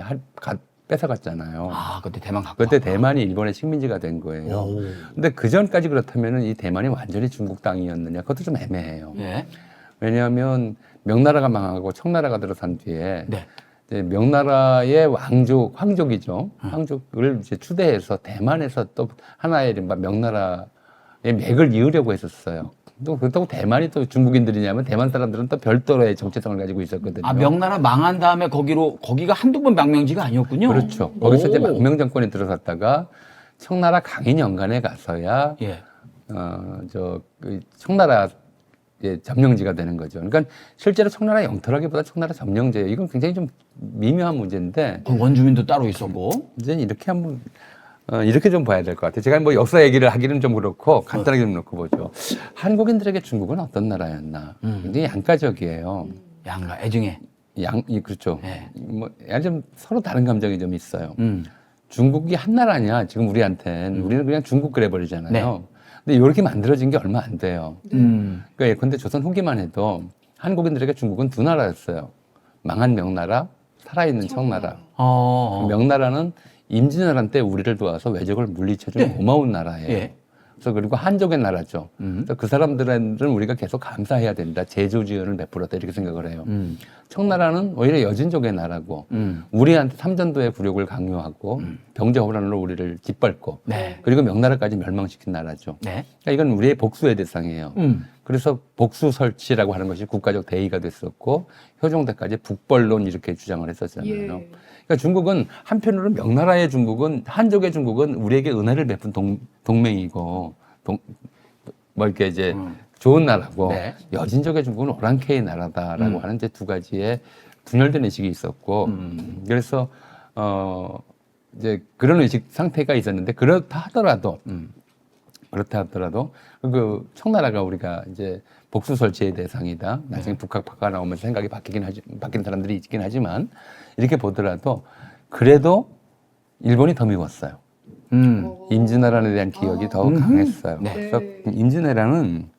뺏어갔잖아요. 아, 그때 대만 갖고 그때 왔구나. 대만이 일본의 식민지가 된 거예요. 오. 근데 그 전까지 그렇다면은 이 대만이 완전히 중국 땅이었느냐? 그것도 좀 애매해요. 예. 왜냐하면 명나라가 망하고 청나라가 들어선 뒤에 네. 이제 명나라의 황족이죠. 황족을 이제 추대해서 대만에서 또 하나의 이른바 명나라의 맥을 이으려고 했었어요. 또 그렇다고 대만이 또 중국인들이냐면 대만 사람들은 또 별도의 정체성을 가지고 있었거든요. 아, 명나라 망한 다음에 거기가 한두 번 망명지가 아니었군요. 그렇죠. 거기서 이제 오. 망명 정권이 들어섰다가 청나라 강인연간에 가서야 예. 그 청나라 점령지가 되는 거죠. 그러니까 실제로 청나라 영토라기보다 청나라 점령제예요. 이건 굉장히 좀 미묘한 문제인데 그 원주민도 따로 있었고. 이제 이렇게 한번 이렇게 좀 봐야 될 것 같아요. 제가 뭐 역사 얘기를 하기는 좀 그렇고 간단하게 좀 놓고 보죠. 한국인들에게 중국은 어떤 나라였나? 굉장히 양가적이에요. 양가 애증에. 그렇죠. 네. 뭐 좀 서로 다른 감정이 좀 있어요. 중국이 한 나라냐? 지금 우리한텐 우리는 그냥 중국 그래 버리잖아요. 네. 근데 이렇게 만들어진 게 얼마 안 돼요. 그러니까 예컨대 조선 후기만 해도 한국인들에게 중국은 두 나라였어요. 망한 명나라, 살아있는 청나라. 명나라는 임진왜란 때 우리를 도와서 외적을 물리쳐준 네. 고마운 나라예요. 예. 그래서 그리고 한족의 나라죠. 그래서 그 사람들은 우리가 계속 감사해야 된다. 제조 지원을 베풀었다 이렇게 생각을 해요. 청나라는 오히려 여진족의 나라고 우리한테 삼전도의 굴욕을 강요하고 병자호란으로 우리를 짓밟고 네. 그리고 명나라까지 멸망시킨 나라죠. 네. 그러니까 이건 우리의 복수의 대상이에요. 그래서 복수 설치라고 하는 것이 국가적 대의가 됐었고 효종대까지 북벌론 이렇게 주장을 했었잖아요. 예. 그러니까 중국은 한편으로는 명나라의 중국은 한족의 중국은 우리에게 은혜를 베푼 동맹이고 뭐 이렇게 이제 좋은 나라고 네. 여진족의 중국은 오랑캐의 나라다라고 하는 이제 두 가지의 분열된 의식이 있었고 그래서 이제 그런 의식 상태가 있었는데 그렇다 하더라도 그 청나라가 우리가 이제 복수 설치의 대상이다. 나중에 북학파가 나오면서 생각이 바뀐 사람들이 있긴 하지만 이렇게 보더라도 그래도 일본이 더 미웠어요. 임진왜란에 대한 기억이 더 강했어요. 네. 그래서 임진왜란은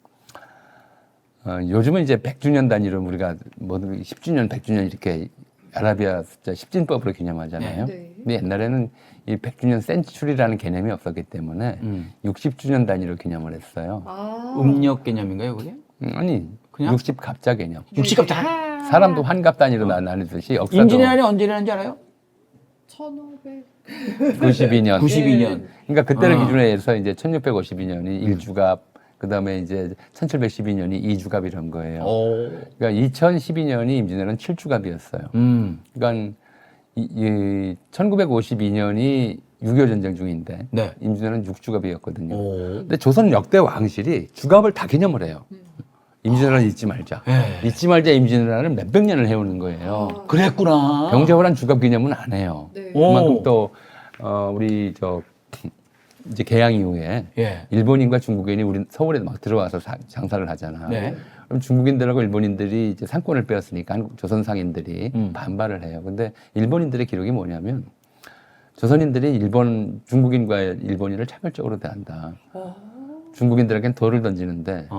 요즘은 이제 100주년 단위로 우리가 뭐 10주년, 100주년 이렇게 아라비아 숫자 10진법으로 기념하잖아요. 네. 근데 옛날에는 이 100주년 센츄리라는 개념이 없었기 때문에 60주년 단위로 기념을 했어요. 음력 개념인가요, 그게? 아니, 그냥? 60갑자 개념. 60갑자. 사람도 환갑 단위로 나뉘듯이 역사도 임진왜란이 언제 일어난지 알아요? 1500. 92년. 92년. 그러니까 그때를 기준으로 해서 이제 1652년이 1주갑, 그 다음에 이제 1712년이 2주갑 이런 거예요. 그러니까 2012년이 임진왜란 7주갑이었어요. 그러니까 1952년이 6.25 전쟁 중인데 네. 임진왜란은 6주갑이었거든요. 근데 조선 역대 왕실이 주갑을 다 기념을 해요. 임진왜란 잊지 말자. 네. 잊지 말자 임진왜란을 몇백 년을 해오는 거예요. 그랬구나. 병자호란 주갑 기념은 안 해요. 네. 그만큼 또 우리 이제 개항 이후에 예. 일본인과 중국인이 우리 서울에 막 들어와서 장사를 하잖아. 네. 그럼 중국인들하고 일본인들이 이제 상권을 빼앗으니까 한국 조선 상인들이 반발을 해요. 근데 일본인들의 기록이 뭐냐면 조선인들이 중국인과 일본인을 차별적으로 대한다. 중국인들에겐 돌을 던지는데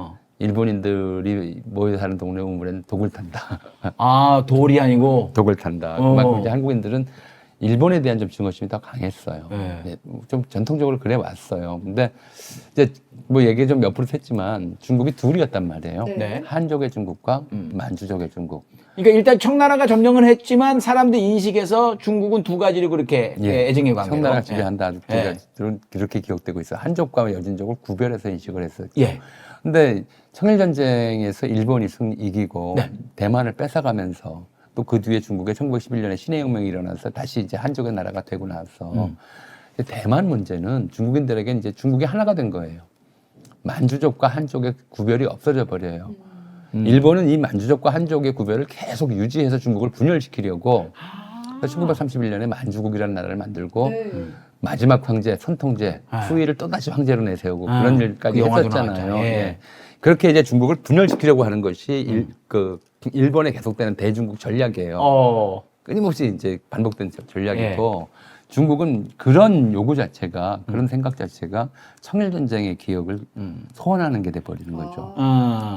일본인들이 모여 사는 동네 우물에는 독을 탄다. 아, 돌이 아니고. 독을 탄다. 그만큼 이제 한국인들은 일본에 대한 좀 증오심이 더 강했어요. 네. 네, 좀 전통적으로 그래 왔어요. 근데 이제 뭐 얘기 좀 몇 프로 했지만 중국이 둘이었단 말이에요. 네. 한족의 중국과 만주족의 중국. 그러니까 일단 청나라가 점령을 했지만 사람들 인식에서 중국은 두 가지를 그렇게 애증의 관계로. 청나라가 지배한다. 아주 두 예. 가지들은 그렇게 기억되고 있어요. 한족과 여진족을 구별해서 인식을 했었죠. 예. 근데 청일전쟁에서 일본이 이기고 네. 대만을 뺏어가면서 또 그 뒤에 중국에 1911년에 신해혁명이 일어나서 다시 이제 한족의 나라가 되고 나서 대만 문제는 중국인들에게 이제 중국이 하나가 된 거예요. 만주족과 한족의 구별이 없어져 버려요. 일본은 이 만주족과 한족의 구별을 계속 유지해서 중국을 분열시키려고 1931년에 만주국이라는 나라를 만들고 마지막 황제, 선통제, 후위를 또다시 황제로 내세우고 그런 일까지 그 영화도 했었잖아요. 나왔죠. 예. 그렇게 이제 중국을 분열시키려고 하는 것이 일본에 계속되는 대중국 전략이에요. 끊임없이 이제 반복된 전략이고 중국은 그런 요구 자체가 그런 생각 자체가 청일전쟁의 기억을 소환하는 게 돼버리는 거죠.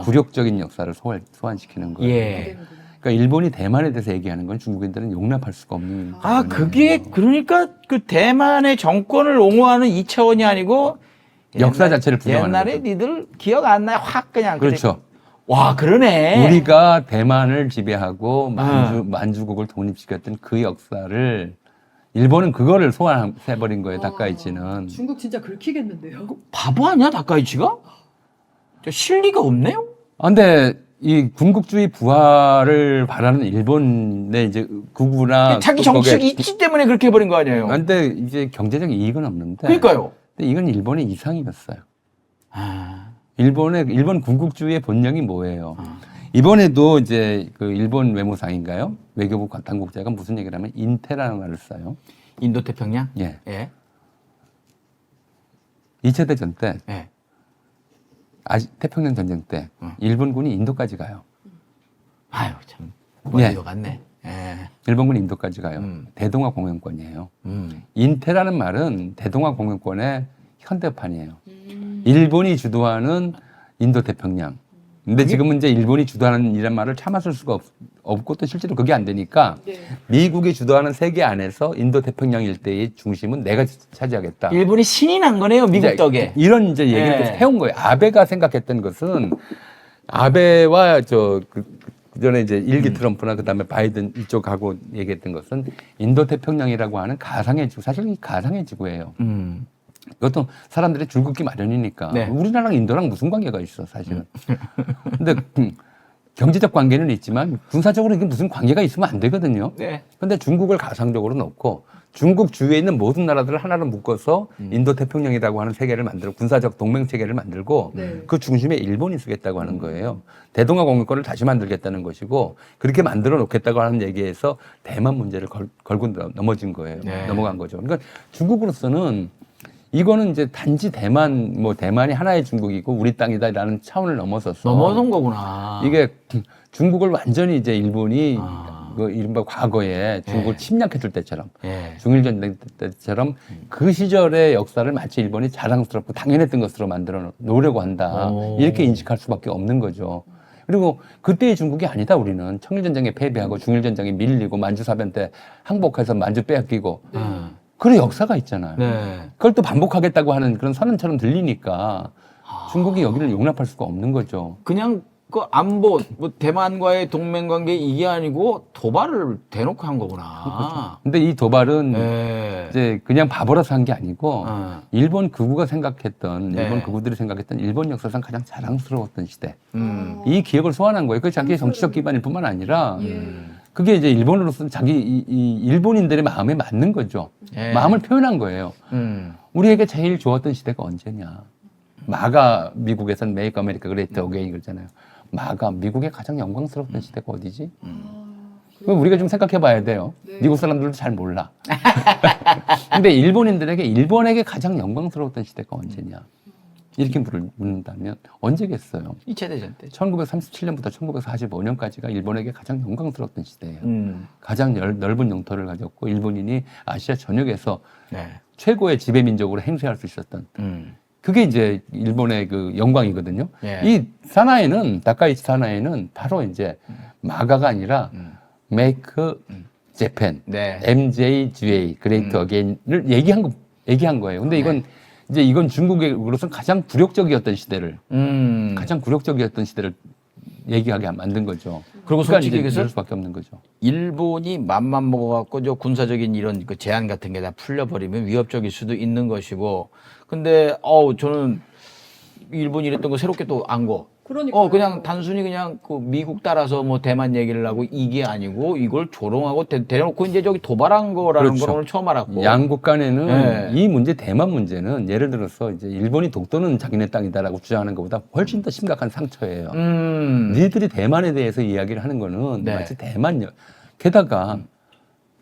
굴욕적인 역사를 소환시키는 거예요. 예. 그러니까 일본이 대만에 대해서 얘기하는 건 중국인들은 용납할 수가 없는. 아, 그게 그러니까 그 대만의 정권을 옹호하는 이 차원이 아니고 역사 자체를 부정하는 옛날에 거죠. 니들 기억 안 나요? 확 그냥. 그렇죠. 와, 그러네. 우리가 대만을 지배하고 만주국을 독립시켰던 그 역사를 일본은 그거를 소환해버린 거예요. 다카이치는. 중국 진짜 긁히겠는데요. 바보 아니야, 다카이치가? 실리가 없네요. 근데 이 군국주의 부활을 바라는 일본의 이제 극우나 자기 또 정책 거기에- 이치 때문에 그렇게 해버린 거 아니에요? 근데 이제 경제적 이익은 없는데. 그러니까요. 근데 이건 일본의 이상이었어요. 일본 군국주의의 본령이 뭐예요? 이번에도 이제 그 일본 외무상인가요? 외교부 당국자가 무슨 얘기를 하면 인태라는 말을 써요. 인도태평양? 예. 예. 2차 대전 때, 예. 태평양 전쟁 때, 일본군이 인도까지 가요. 아유, 참. 예. 어디로 갔네. 예. 일본군이 인도까지 가요. 대동아 공영권이에요. 인태라는 말은 대동아 공영권의 현대판이에요. 일본이 주도하는 인도 태평양. 근데 지금은 이제 일본이 주도하는 이란 말을 참았을 수가 없고 또 실제로 그게 안 되니까 미국이 주도하는 세계 안에서 인도 태평양 일대의 중심은 내가 차지하겠다. 일본이 신이 난 거네요, 미국 이제 덕에. 이런 이제 얘기를 예. 또 해온 거예요. 아베가 생각했던 것은 아베와 그전에 이제 일기 트럼프나 그다음에 바이든 이쪽하고 얘기했던 것은 인도 태평양이라고 하는 가상의 지구, 사실 이 가상의 지구예요. 이것도 사람들이 줄긋기 마련이니까 네. 우리나라랑 인도랑 무슨 관계가 있어 사실은. 근데 경제적 관계는 있지만 군사적으로 이게 무슨 관계가 있으면 안 되거든요. 네. 근데 중국을 가상적으로 놓고 중국 주위에 있는 모든 나라들을 하나로 묶어서 인도 태평양이라고 하는 세계를 만들고 군사적 동맹 체계를 만들고 그 중심에 일본이 서겠다고 하는 거예요. 대동아 공영권을 다시 만들겠다는 것이고 그렇게 만들어 놓겠다고 하는 얘기에서 대만 문제를 걸고 넘어진 거예요. 네. 넘어간 거죠. 그러니까 중국으로서는 이거는 이제 단지 대만이 하나의 중국이고 우리 땅이다라는 차원을 넘어서서 넘어선 거구나. 이게 중국을 완전히 이제 일본이 그 이른바 과거에 중국을 예. 침략했을 때처럼 예. 중일전쟁 때처럼 그 시절의 역사를 마치 일본이 자랑스럽고 당연했던 것으로 만들어 놓으려고 한다. 오. 이렇게 인식할 수밖에 없는 거죠. 그리고 그때의 중국이 아니다 우리는. 청일전쟁에 패배하고 중일전쟁에 밀리고 만주사변 때 항복해서 만주 빼앗기고 그런 역사가 있잖아요. 네. 그걸 또 반복하겠다고 하는 그런 선언처럼 들리니까 중국이 여기를 용납할 수가 없는 거죠. 그냥 그 안보, 뭐 대만과의 동맹 관계 이게 아니고 도발을 대놓고 한 거구나. 근데 이 도발은 네. 이제 그냥 바보라서 한 게 아니고 일본 극우가 생각했던 네. 일본 극우들이 생각했던 일본 역사상 가장 자랑스러웠던 시대. 음. 이 기억을 소환한 거예요. 그게 자기의 정치적 기반일 뿐만 아니라 그게 이제 일본으로서는 자기 이 일본인들의 마음에 맞는 거죠. 예. 마음을 표현한 거예요. 우리에게 제일 좋았던 시대가 언제냐. 마가 미국에선 메이크 아메리카 그레이트 어게인 그러잖아요. 마가 미국의 가장 영광스러웠던 시대가 어디지? 그럼 우리가 좀 생각해 봐야 돼요. 미국 사람들도 잘 몰라. 근데 일본에게 가장 영광스러웠던 시대가 언제냐. 이렇게 묻는다면 언제겠어요? 2차 대전 때. 1937년부터 1945년까지가 일본에게 가장 영광스러웠던 시대예요. 가장 넓은 영토를 가졌고 일본인이 아시아 전역에서 네. 최고의 지배민족으로 행세할 수 있었던 그게 이제 일본의 그 영광이거든요. 예. 이 사나이는 다카이치 사나이는 바로 이제 마가가 아니라 Make Japan, 네. MJGA, Great Again을 얘기한 거예요. 근데 이건 중국으로서는 가장 굴욕적이었던 시대를 얘기하게 만든 거죠. 그리고 그러니까 솔직히 이제 얘기해서 이럴 수밖에 없는 거죠. 일본이 맘만 먹어갖고 저 군사적인 이런 그 제한 같은 게 다 풀려버리면 위협적일 수도 있는 것이고. 근데 저는 일본이 이랬던 거 새롭게 또 안 거. 그러니까요. 그냥 단순히 그냥 그 미국 따라서 뭐 대만 얘기를 하고 이게 아니고 이걸 조롱하고 대놓고 이제 저기 도발한 거라는 그렇죠. 걸 오늘 처음 알았고. 양국 간에는 네. 이 문제, 대만 문제는 예를 들어서 이제 일본이 독도는 자기네 땅이다라고 주장하는 것보다 훨씬 더 심각한 상처예요. 니들이 대만에 대해서 이야기를 하는 거는 네. 마치 게다가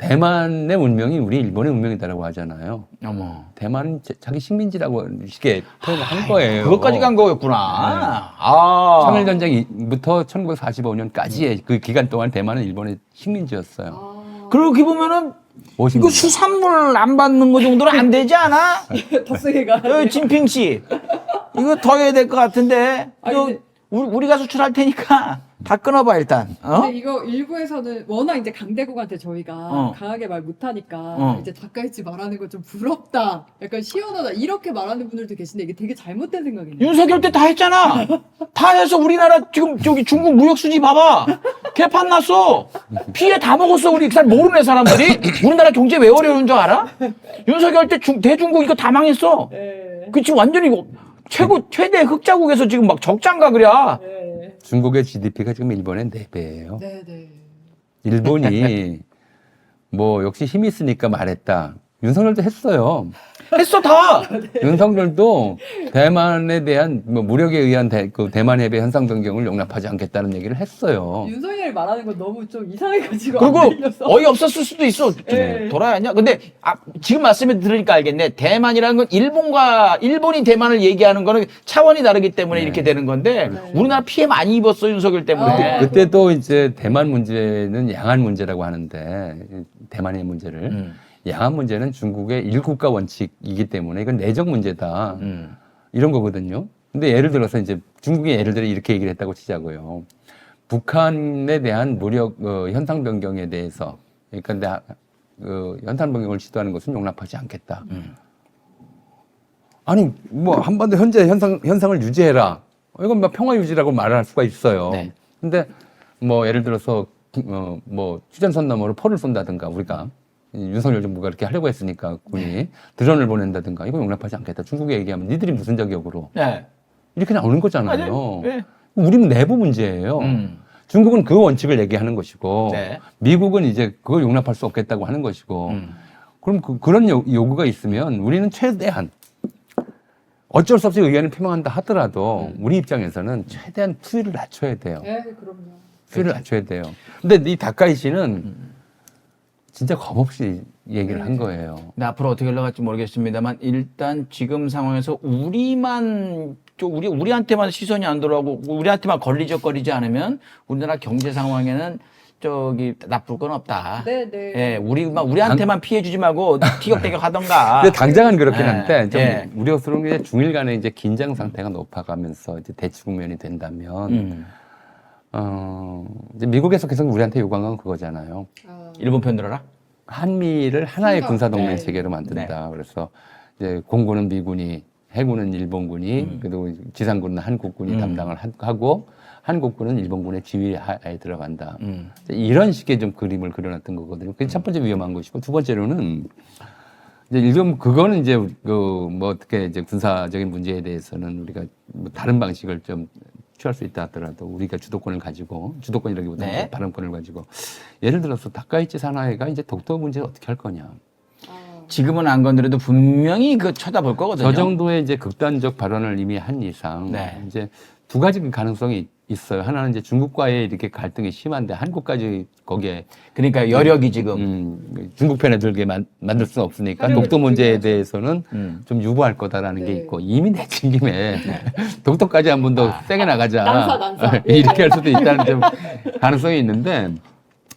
대만의 운명이 우리 일본의 운명이다라고 하잖아요. 어머. 대만은 자기 식민지라고 쉽게 표현한 거예요. 그것까지 간 거였구나. 아. 청일전쟁부터 1945년까지의 그 기간 동안 대만은 일본의 식민지였어요. 그렇게 보면은 50년. 이거 수산물 안 받는 거 정도는 안 되지 않아? 더 세게 가. 진핑 씨, 이거 더 해야 될 것 같은데. 아니, 이거 근데- 우리가 수출할 테니까 다 끊어봐 일단. 어? 근데 이거 일부에서는 워낙 이제 강대국한테 저희가 강하게 말 못하니까 이제 닭갈치 말하는 거 좀 부럽다, 약간 시원하다 이렇게 말하는 분들도 계신데 이게 되게 잘못된 생각이네요. 윤석열 때 다 했잖아. 다 해서 우리나라 지금 저기 중국 무역 수지 봐봐. 개판 났어. 피해 다 먹었어. 우리 그 사람 모르는 사람들이. 우리나라 경제 왜 어려운 줄 알아? 윤석열 때 대중국 이거 다 망했어. 네. 그 지금 완전히 이거 최대 흑자국에서 지금 막 적장가 그래. 네. 중국의 GDP가 지금 일본의 4배예요. 네, 네. 일본이 뭐 역시 힘이 있으니까 말했다. 윤석열도 했어요. 했어 다. 윤석열도 대만에 대한 뭐 무력에 의한 그 대만 해배 현상 변경을 용납하지 않겠다는 얘기를 했어요. 윤석열이 말하는 건 너무 좀 이상해가지고 그리고 안 들려서. 어이없었을 수도 있어. 네. 돌아야냐? 근데 지금 말씀을 들으니까 알겠네. 대만이라는 건 일본이 대만을 얘기하는 거는 차원이 다르기 때문에 이렇게 되는 건데 우리나라 피해 많이 입었어 윤석열 때문에. 그때도 이제 대만 문제는 양안 문제라고 하는데 대만의 문제를 양안 문제는 중국의 일국가 원칙이기 때문에 이건 내적 문제다 이런 거거든요. 근데 예를 들어서 이제 중국이 예를 들어 이렇게 얘기를 했다고 치자고요. 북한에 대한 무력 현상 변경에 대해서 그러니까 현상 변경을 시도하는 것은 용납하지 않겠다. 아니 뭐 한반도 현재 현상을 유지해라. 이건 뭐 평화 유지라고 말을 할 수가 있어요. 네. 근데 뭐 예를 들어서 뭐 휴전선 너머로 포를 쏜다든가 우리가 윤석열 정부가 이렇게 하려고 했으니까 군이 드론을 보낸다든가 이거 용납하지 않겠다. 중국에 얘기하면 니들이 무슨 자격으로 네. 이렇게 나오는 거잖아요. 네. 우리는 내부 문제예요. 중국은 그 원칙을 얘기하는 것이고 네. 미국은 이제 그걸 용납할 수 없겠다고 하는 것이고 그럼 그런 요구가 있으면 우리는 최대한 어쩔 수 없이 의견을 표명한다 하더라도 우리 입장에서는 최대한 수위를 낮춰야 돼요. 네, 그럼요. 수위를 낮춰야 돼요. 근데 이 다카이 씨는 진짜 겁없이 얘기를 한 거예요. 근데 앞으로 어떻게 흘러갈지 모르겠습니다만 일단 지금 상황에서 우리한테만 시선이 안 돌아오고 우리한테만 걸리적거리지 않으면 우리나라 경제 상황에는 저기 나쁠 건 없다. 네, 네. 예, 우리한테만 피해 주지 말고 티격태격 하던가. 근데 당장은 그렇긴 예, 한데 좀 예. 우려스러운 게 중일 간의 이제 긴장 상태가 높아가면서 이제 대치 국면이 된다면 이제 미국에서 계속 우리한테 요구한 건 그거잖아요. 일본 편 들어라. 한미를 하나의 군사 동맹 네. 체계로 만든다. 그래서 이제 공군은 미군이, 해군은 일본군이, 그리고 지상군은 한국군이 담당을 하고 한국군은 일본군의 지휘하에 들어간다. 이제 이런 식의 좀 그림을 그려놨던 거거든요. 그게 첫 번째 위험한 것이고 두 번째로는 이제 일본 그거는 이제 그 뭐 어떻게 이제 군사적인 문제에 대해서는 우리가 뭐 다른 방식을 좀 취할 수 있다 하더라도 우리가 주도권을 가지고 주도권이라기보다는 네. 발언권을 가지고 예를 들어서 다카이치 사나이가 이제 독도 문제를 어떻게 할 거냐. 지금은 안 건드려도 분명히 그 쳐다볼 거거든요. 저 정도의 이제 극단적 발언을 이미 한 이상 네. 이제 두 가지 가능성이 있어요. 하나는 이제 중국과의 이렇게 갈등이 심한데 한국까지 거기에 그러니까 여력이 지금 중국 편에 들게 만들 수는 없으니까 사료를 독도 문제에 들여야죠. 대해서는 좀 유보할 거다라는 게 네. 있고 이미 내친 김에 독도까지 한 번 더 세게 나가자 난사. 이렇게 할 수도 있다는 좀 가능성이 있는데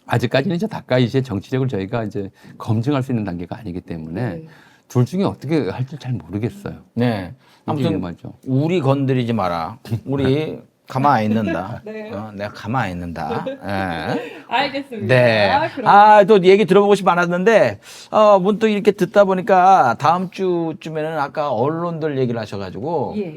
아직까지는 이제 다카이시의 정치력을 저희가 이제 검증할 수 있는 단계가 아니기 때문에 네. 둘 중에 어떻게 할지 잘 모르겠어요. 네. 아무튼 위험하죠. 우리 건드리지 마라. 우리 가만 안 있는다. 네. 내가 가만 안 있는다. 예. 알겠습니다. 네. 그럼. 또 얘기 들어보고 싶지 많았는데, 문득 이렇게 듣다 보니까 다음 주쯤에는 아까 언론들 얘기를 하셔가지고, 예.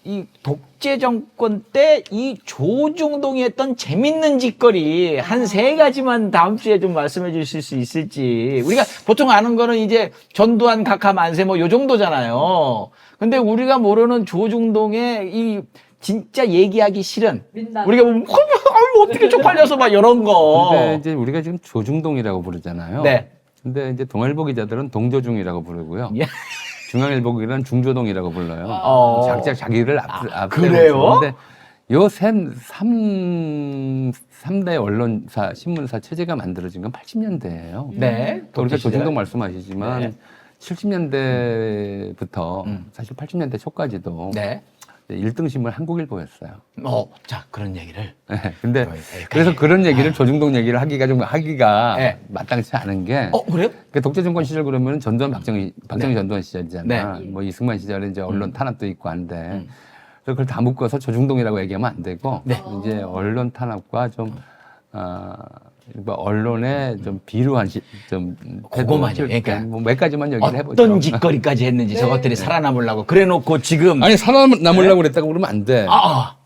이 독재 정권 때 이 조중동이 했던 재밌는 짓거리 한 세 가지만 다음 주에 좀 말씀해 주실 수 있을지. 우리가 보통 아는 거는 이제 전두환, 각하, 만세 뭐 요 정도잖아요. 근데 우리가 모르는 조중동의 이 진짜 얘기하기 싫은 민낯. 우리가 보면 어떻게 쪽팔려서 막 이런 거. 근데 이제 우리가 지금 조중동이라고 부르잖아요. 네. 근데 이제 동아일보 기자들은 동조중이라고 부르고요. 예. 중앙일보 기자는 중조동이라고 불러요. 어. 자기를 앞세우고 그래요? 근데 요 삼대 언론사, 신문사 체제가 만들어진 건 80년대예요. 네. 그러니까 시절. 조중동 말씀하시지만 네. 70년대부터 사실 80년대 초까지도 네. 1등 신문 한국일보였어요. 자, 그런 얘기를. 네, 근데 여기까지. 그래서 그런 얘기를 조중동 얘기를 하기가 네. 마땅치 않은 게 그래요? 그 독재 정권 시절 그러면 전두환 박정희 네. 전두환 시절이잖아. 네. 뭐 이승만 시절에 이제 언론 탄압도 있고 한데 그래서 그걸 다 묶어서 조중동이라고 얘기하면 안 되고 네. 이제 언론 탄압과 좀 뭐 언론에 좀 비루한 좀 그거만요. 그러니까 뭐몇 가지만 얘기를 해보죠. 어떤 짓거리까지 했는지 저것들이 살아남으려고 그래놓고 지금 아니 살아남으려고 그랬다고 그러면 안 돼.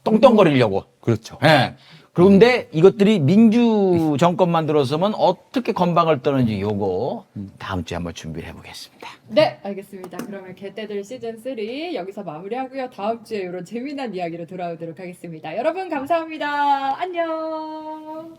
똥똥거리려고. 그렇죠. 예. 그런데 이것들이 민주 정권만 들어서면 어떻게 건방을 떠는지 요거 다음 주에 한번 준비를 해보겠습니다. 네, 알겠습니다. 그러면 개떼들 시즌 3 여기서 마무리하고요. 다음 주에 이런 재미난 이야기로 돌아오도록 하겠습니다. 여러분 감사합니다. 안녕.